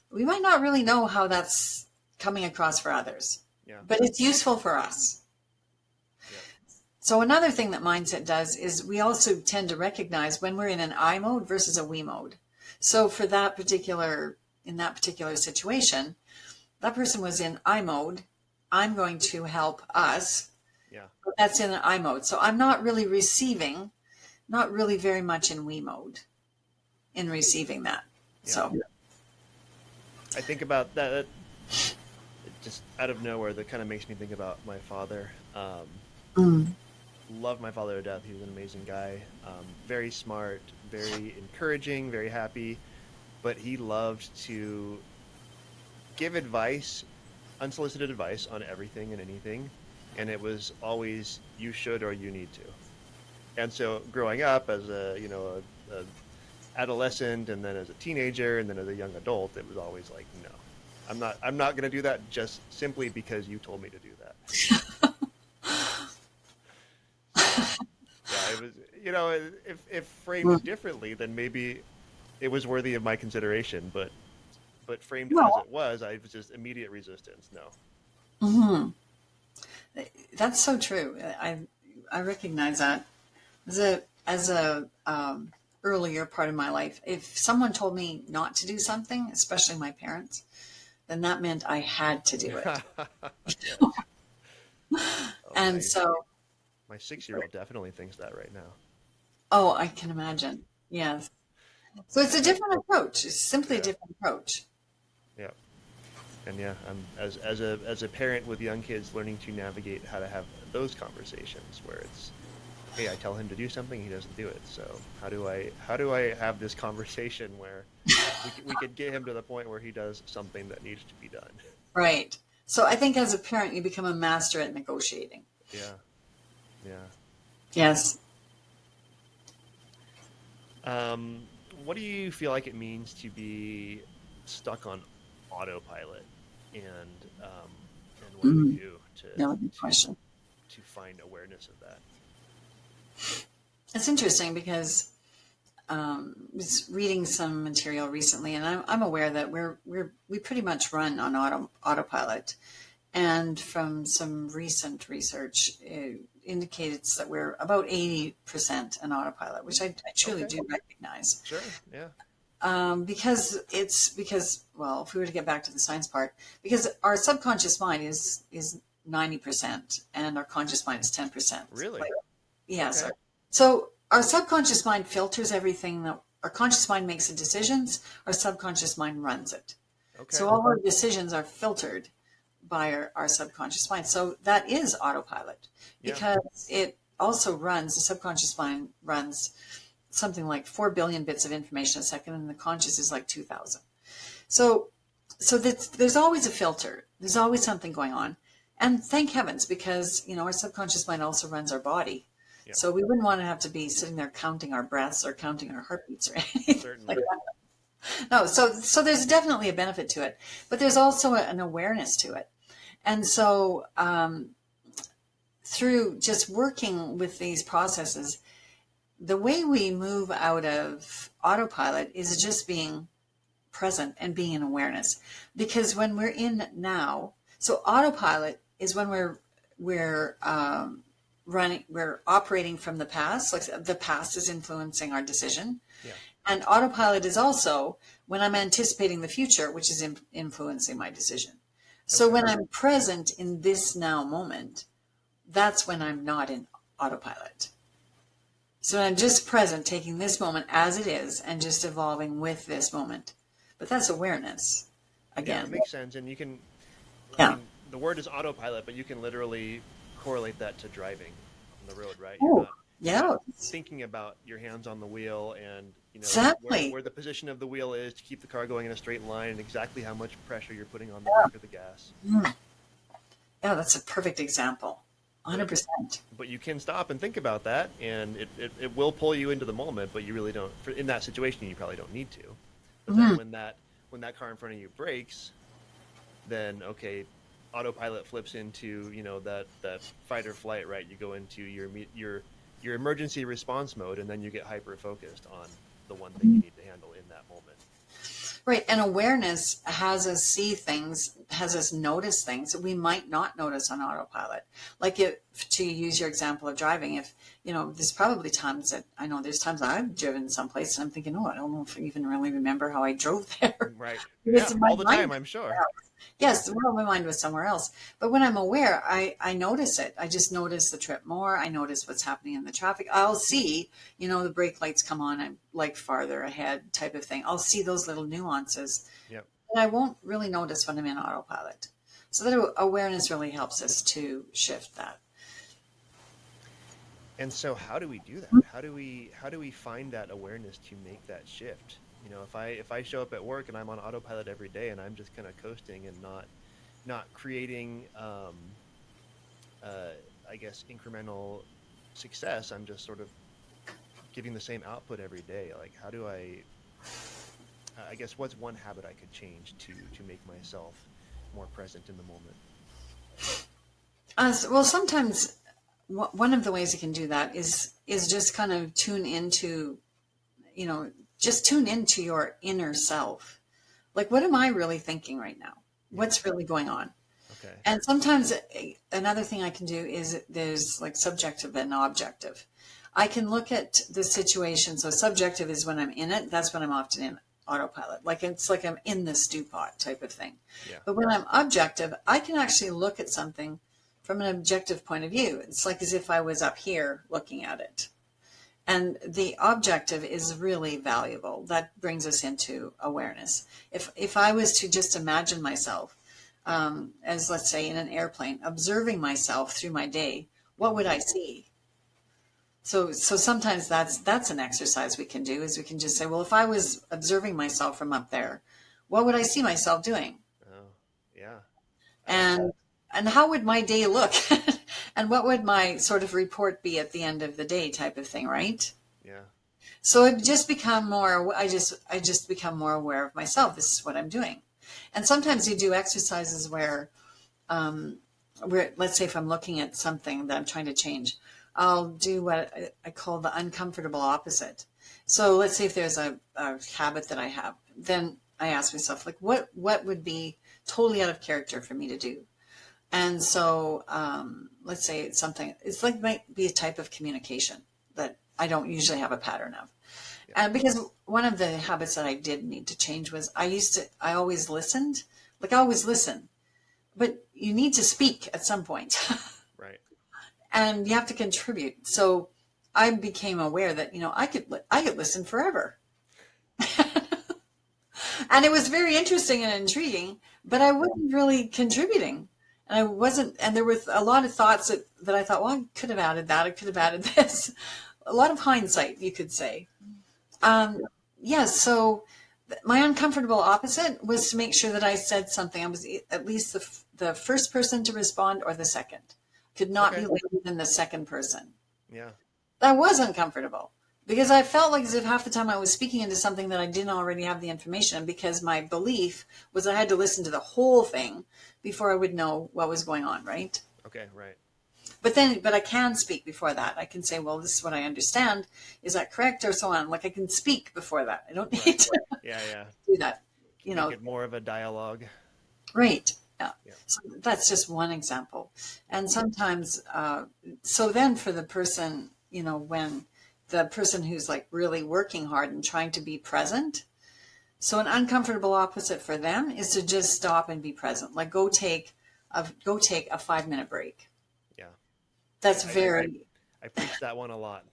We might not really know how that's coming across for others, but it's useful for us. Yeah. So another thing that mindset does is we also tend to recognize when we're in an I mode versus a we mode. So for in that particular situation, that person was in I mode. I'm going to help us. Yeah. But that's in an I mode. So I'm not really receiving, not really very much in we mode in receiving that. Yeah. So I think about that just out of nowhere. That kind of makes me think about my father. Love my father to death. He was an amazing guy, very smart, very encouraging, very happy, but he loved to give advice, unsolicited advice on everything and anything. And it was always, you should, or you need to. And so growing up as a adolescent and then as a teenager and then as a young adult, it was always like, no, I'm not going to do that just simply because you told me to do that. It was, if framed differently, then maybe it was worthy of my consideration, but framed as it was, I was just immediate resistance. No. Mm-hmm. That's so true. I recognize that as a earlier part of my life. If someone told me not to do something, especially my parents, then that meant I had to do it. And so my 6-year-old definitely thinks that right now. Oh, I can imagine. Yes. So it's a different approach. It's simply a different approach. Yeah. And I'm as a parent with young kids, learning to navigate how to have those conversations where it's, hey, I tell him to do something, he doesn't do it. So how do I have this conversation where we could get him to the point where he does something that needs to be done? Right. So I think as a parent, you become a master at negotiating. Yeah. Yeah. Yes. What do you feel like it means to be stuck on autopilot, and what do you do to find awareness of that? It's interesting because I was reading some material recently, and I'm aware that we pretty much run on autopilot, and from some recent research, it indicates that we're about 80% an autopilot, which I truly do recognize. Sure, yeah. Because if we were to get back to the science part, because our subconscious mind is 90% and our conscious mind is 10%. Really? Yes. Okay. So our subconscious mind filters everything that our conscious mind makes the decisions, our subconscious mind runs it. Okay. So all our decisions are filtered by our subconscious mind. So that is autopilot because it also the subconscious mind runs something like 4 billion bits of information a second, and the conscious is like 2,000. So there's always a filter. There's always something going on. And thank heavens, because, our subconscious mind also runs our body. Yeah. So we wouldn't want to have to be sitting there counting our breaths or counting our heartbeats or anything Certainly. like that. No, so there's definitely a benefit to it, but there's also an awareness to it. And so through just working with these processes, the way we move out of autopilot is just being present and being in awareness. Because when we're in now, so autopilot is when we're operating from the past, like the past is influencing our decision. Yeah. And autopilot is also when I'm anticipating the future, which is influencing my decision. So Okay. when I'm present in this now moment, that's when I'm not in autopilot. So I'm just present, taking this moment as it is and just evolving with this moment. But that's awareness again. Yeah, it makes sense. And you can, Yeah. I mean, the word is autopilot, but you can literally correlate that to driving on the road, right? Oh, You're yeah. not thinking about your hands on the wheel and, you know, Exactly. where the position of the wheel is to keep the car going in a straight line and exactly how much pressure you're putting on the brake or the gas. Yeah, that's a perfect example. 100%. But you can stop and think about that, and it will pull you into the moment, but you really don't. In that situation, you probably don't need to. But then when that car in front of you brakes, then okay, autopilot flips into, you know, that fight or flight, right? You go into your emergency response mode, and then you get hyper focused on the one thing you need to handle in that moment. Right. And awareness has us see things, has us notice things that we might not notice on autopilot. Like if, to use your example of driving, if, you know, there's probably times that I know there's times I've driven someplace and I'm thinking, oh, I don't know if I even really remember how I drove there. Right. Because Yeah, my all the mind- time, I'm sure. Yes, well, my mind was somewhere else. But when I'm aware, I notice it. I just notice the trip more. I notice what's happening in the traffic. I'll see, you know, the brake lights come on. I'm like farther ahead type of thing. I'll see those little nuances. Yep. And I won't really notice when I'm in autopilot. So that awareness really helps us to shift that. And so how do we do that? How do we find that awareness to make that shift? You know, if I show up at work and I'm on autopilot every day and I'm just kind of coasting and not creating I guess incremental success, I'm just sort of giving the same output every day. Like, how do I guess what's one habit I could change to make myself more present in the moment? Well, sometimes one of the ways you can do that is just kind of tune into, you know, just tune into your inner self. Like, what am I really thinking right now? What's really going on? Okay. And sometimes another thing I can do is there's like subjective and objective. I can look at the situation. So subjective is when I'm in it. That's when I'm often in autopilot. Like, it's like I'm in the stew pot type of thing. Yeah. But when I'm objective, I can actually look at something from an objective point of view. It's like as if I was up here looking at it. And the objective is really valuable. That brings us into awareness. If I was to just imagine myself as, let's say, in an airplane, observing myself through my day, what would I see? So sometimes that's an exercise we can do, is we can just say, well, if I was observing myself from up there, what would I see myself doing? Oh, yeah. And how would my day look? And what would my sort of report be at the end of the day type of thing, right? Yeah. So I just become more, I just become more aware of myself. This is what I'm doing. And sometimes you do exercises where let's say if I'm looking at something that I'm trying to change, I'll do what I call the uncomfortable opposite. So let's say if there's a habit that I have, then I ask myself, like, what would be totally out of character for me to do? And so let's say it's something, it's like might be a type of communication that I don't usually have a pattern of. Yeah. And because one of the habits that I did need to change was I always listened. Like, I always listen, but you need to speak at some point. Right. And you have to contribute. So I became aware that, you know, I could listen forever. And it was very interesting and intriguing, but I wasn't really contributing. And I wasn't, and there were a lot of thoughts that I thought, well, I could have added that. I could have added this. A lot of hindsight, you could say. So my uncomfortable opposite was to make sure that I said something. I was at least the first person to respond or the second. Could not be later than the second person. Yeah. That was uncomfortable because I felt like as if half the time I was speaking into something that I didn't already have the information, because my belief was I had to listen to the whole thing before I would know what was going on, right? Okay, right. But I can speak before that. I can say, well, this is what I understand. Is that correct? Or so on. Like I can speak before that. I don't need to Yeah. do that. Make it more of a dialogue. Right. Yeah. Yeah. So that's just one example. And sometimes, so then for the person, when the person who's like really working hard and trying to be present, so an uncomfortable opposite for them is to just stop and be present. Like go take a 5-minute break. Yeah. That's I preach that one a lot.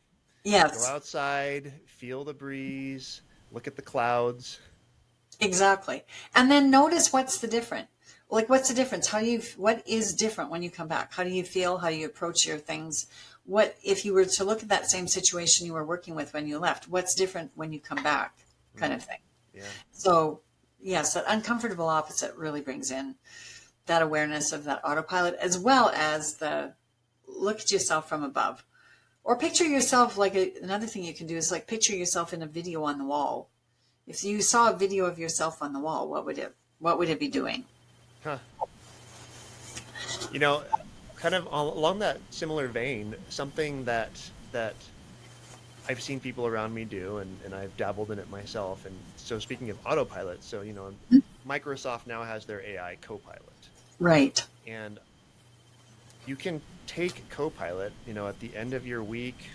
Yes. Go outside, feel the breeze, look at the clouds. Exactly. And then notice what's the difference. Like, what's the difference? What is different when you come back? How do you feel? How do you approach your things? What, if you were to look at that same situation you were working with when you left, what's different when you come back, kind of thing. Yeah. So yes, that uncomfortable opposite really brings in that awareness of that autopilot, as well as the look at yourself from above, or picture yourself like another thing you can do is like picture yourself in a video on the wall. If you saw a video of yourself on the wall, what would it be doing? Huh. Kind of along that similar vein, something that I've seen people around me do, and I've dabbled in it myself. And so speaking of autopilot, so, Microsoft now has their AI Copilot. Right. And you can take Copilot, at the end of your week,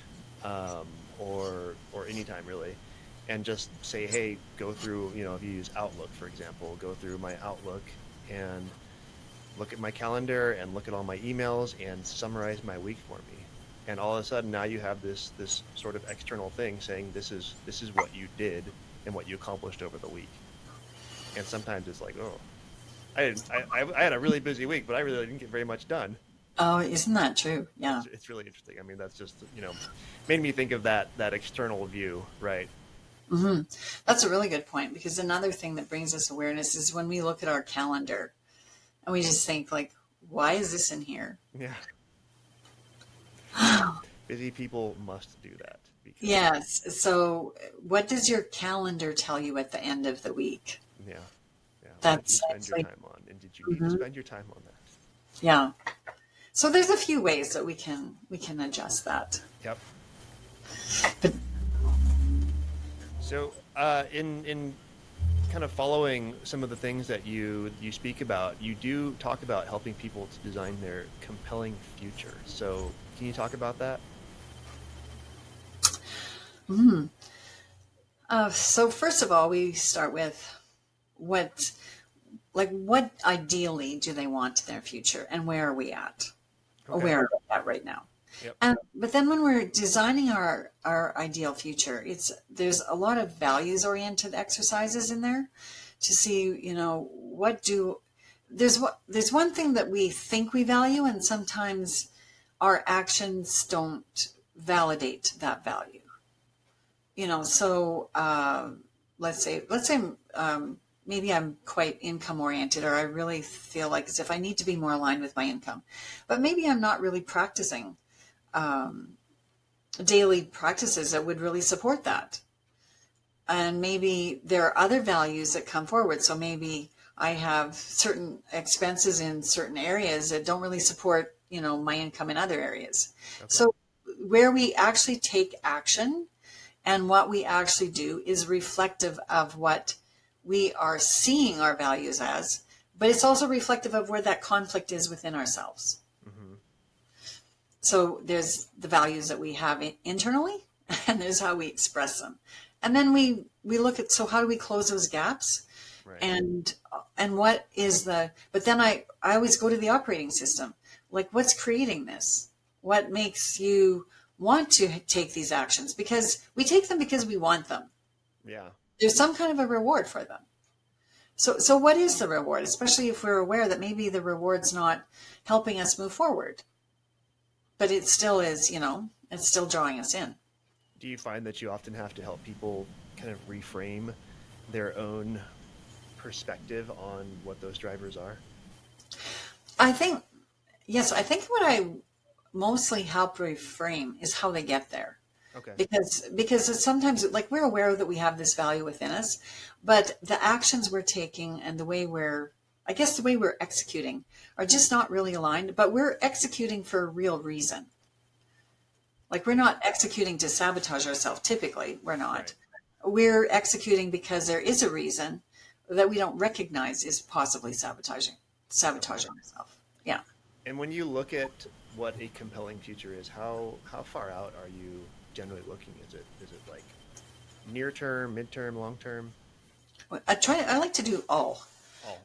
or anytime really, and just say, hey, go through, if you use Outlook, for example, go through my Outlook and look at my calendar and look at all my emails and summarize my week for me. And all of a sudden now you have this sort of external thing saying this is what you did and what you accomplished over the week. And sometimes it's like, oh, I had a really busy week, but I really didn't get very much done. Oh, isn't that true? Yeah. It's really interesting. I mean, that's just, made me think of that external view, right? Mm-hmm. That's a really good point, because another thing that brings us awareness is when we look at our calendar and we just think like, why is this in here? Yeah. Busy people must do that. Yes. So what does your calendar tell you at the end of the week? Yeah. That's what did you spend your time on? And did you need to spend your time on that? Yeah. So there's a few ways that we can adjust that. Yep. But so in kind of following some of the things that you speak about, you do talk about helping people to design their compelling future. So can you talk about that? So first of all, we start with what ideally do they want in their future, and where are we at? Okay. Or where are we at right now? Yep. But then when we're designing our ideal future, there's a lot of values oriented exercises in there to see, there's one thing that we think we value, and sometimes our actions don't validate that value. So let's say maybe I'm quite income oriented, or I really feel like as if I need to be more aligned with my income, but maybe I'm not really practicing daily practices that would really support that. And maybe there are other values that come forward. So maybe I have certain expenses in certain areas that don't really support, my income in other areas. Okay. So where we actually take action and what we actually do is reflective of what we are seeing our values as, but it's also reflective of where that conflict is within ourselves. Mm-hmm. So there's the values that we have internally, and there's how we express them. And then we look at, so how do we close those gaps? Right. And what is but then I always go to the operating system. Like, what's creating this? What makes you want to take these actions? Because we take them because we want them. Yeah. There's some kind of a reward for them. So what is the reward? Especially if we're aware that maybe the reward's not helping us move forward, but it still is, it's still drawing us in. Do you find that you often have to help people kind of reframe their own perspective on what those drivers are? I think what mostly help reframe is how they get there. Okay. Because it's sometimes like we're aware that we have this value within us, but the actions we're taking and the way we're executing are just not really aligned, but we're executing for a real reason. Like we're not executing to sabotage ourselves. Typically, we're not. Right. We're executing because there is a reason that we don't recognize is possibly sabotaging ourselves. Yeah. And when you look at what a compelling future is, how far out are you generally looking? Is it like near term, midterm, long term? I like to do all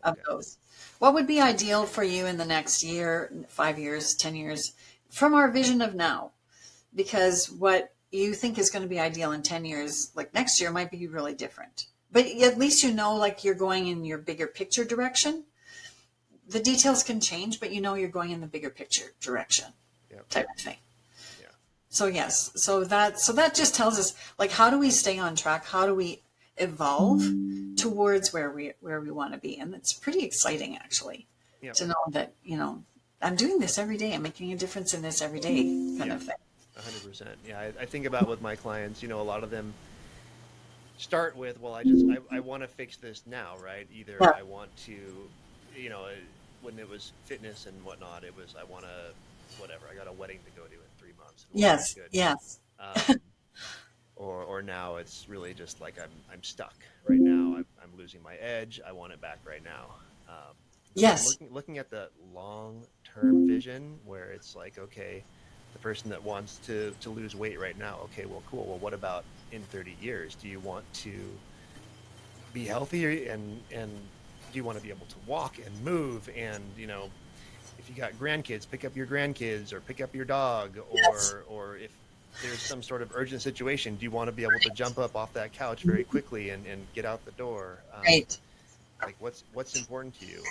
of Okay. those. What would be ideal for you in the next year, 5 years, 10 years, from our vision of now? Because what you think is going to be ideal in 10 years, like next year, might be really different. But at least like you're going in your bigger picture direction. The details can change, but you're going in the bigger picture direction. Yep. Type of thing. Yeah. So yes, so that just tells us, like, how do we stay on track? How do we evolve towards where we want to be? And it's pretty exciting, actually, Yep. to know that I'm doing this every day. I'm making a difference in this every day, kind of thing. 100%. Yeah, I think about with my clients, a lot of them start with, well, I want to fix this now, right? Either Yeah. I want to, when it was fitness and whatnot, it was, I want to, whatever, I got a wedding to go to in 3 months. Yes, Good. yes. Or now it's really just like I'm stuck right now. I'm losing my edge. I want it back right now. Yes. Looking at the long-term vision where it's like, okay, the person that wants to lose weight right now, okay, well, cool. Well, what about in 30 years? Do you want to be healthy and do you want to be able to walk and move? And, if you got grandkids, pick up your grandkids or pick up your dog, or if there's some sort of urgent situation, do you want to be able to jump up off that couch very quickly and get out the door? Right. Like what's important to you?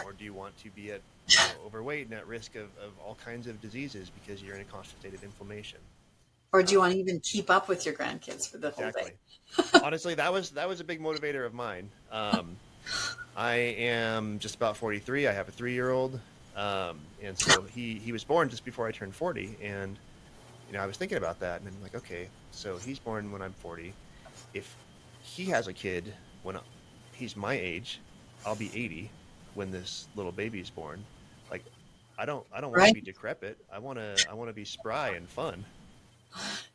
Or do you want to be overweight and at risk of all kinds of diseases because you're in a constant state of inflammation? Or do you want to even keep up with your grandkids for the whole day? Honestly, that was a big motivator of mine. I am just about 43. I have a 3-year-old. And so he was born just before I turned 40. And, I was thinking about that and I'm like, okay, so he's born when I'm 40. If he has a kid when he's my age, I'll be 80 when this little baby's born. Like, I don't want Right. to be decrepit. I want to be spry and fun.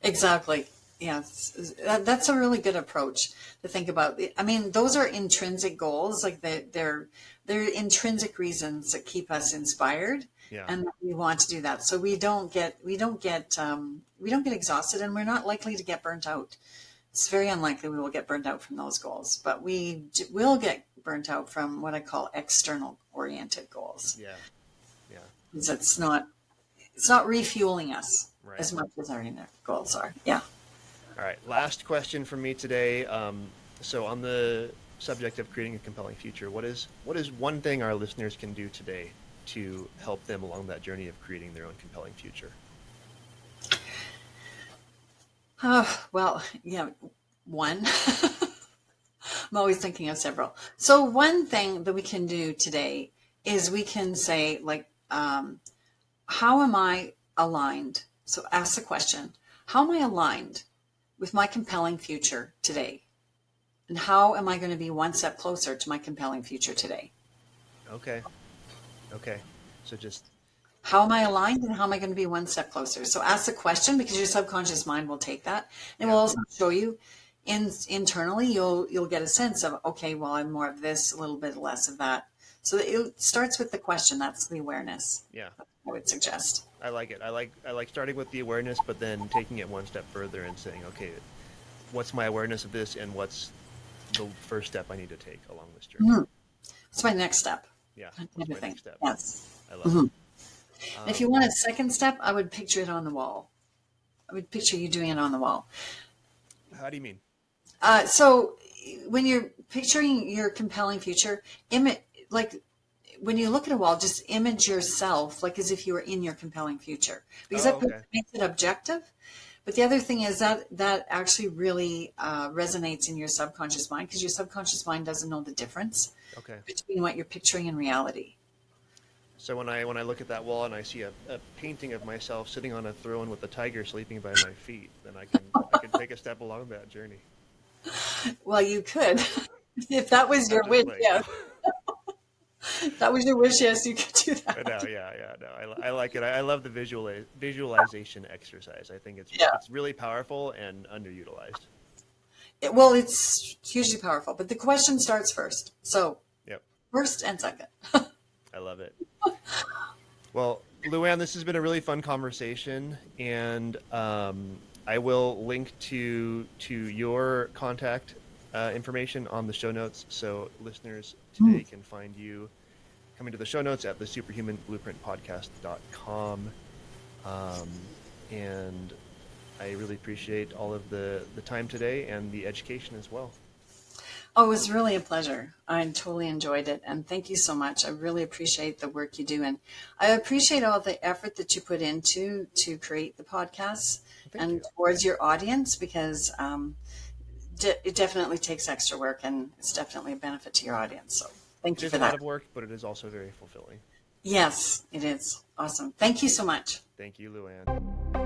Exactly. Yes. That's a really good approach to think about. I mean, those are intrinsic goals. Like they're intrinsic reasons that keep us inspired. Yeah. And we want to do that. So we don't get exhausted, and we're not likely to get burnt out. It's very unlikely we will get burnt out from those goals, but we will get burnt out from what I call external oriented goals. Yeah. Yeah. Because it's not refueling us Right. as much as our inner goals are. Yeah. All right. Last question from me today. So on the subject of creating a compelling future, what is one thing our listeners can do today to help them along that journey of creating their own compelling future? Well, one. I'm always thinking of several. So one thing that we can do today is we can say, like, how am I aligned? So ask the question, how am I aligned with my compelling future today? And how am I going to be one step closer to my compelling future today? Okay. So just how am I aligned and how am I going to be one step closer? So ask the question, because your subconscious mind will take that and will also show you internally. You'll get a sense of, okay, well, I'm more of this, a little bit less of that. So it starts with the question. That's the awareness. Yeah. I would suggest. I like it. I like starting with the awareness, but then taking it one step further and saying, okay, what's my awareness of this and what's the first step I need to take along this journey? Mm-hmm. What's my next step? Yeah. What's my next step? Yes. I love it. And if you want a second step, I would picture it on the wall. I would picture you doing it on the wall. How do you mean? So when you're picturing your compelling future, like when you look at a wall, just image yourself like as if you were in your compelling future, because that makes it objective. But the other thing is that actually really resonates in your subconscious mind, because your subconscious mind doesn't know the difference between what you're picturing and reality. So when I look at that wall and I see a painting of myself sitting on a throne with a tiger sleeping by my feet, then I can take a step along that journey. Well, you could. If that was your wish, yes. If that was your wish, yes, you could do that. No, no, I like it. I love the visualization exercise. I think it's really powerful and underutilized. Well, it's hugely powerful, but the question starts first. So, yep. First and second. I love it. Well, Luann, this has been a really fun conversation, and I will link to your contact information on the show notes, so listeners today can find you coming to the show notes at the superhumanblueprintpodcast.com. And I really appreciate all of the time today and the education as well. Oh, it was really a pleasure. I totally enjoyed it. And thank you so much. I really appreciate the work you do. And I appreciate all the effort that you put into to create the podcast towards your audience, because it definitely takes extra work, and it's definitely a benefit to your audience. So thank you for that. It is a lot of work, but it is also very fulfilling. Yes, it is. Awesome. Thank you so much. Thank you, Luann.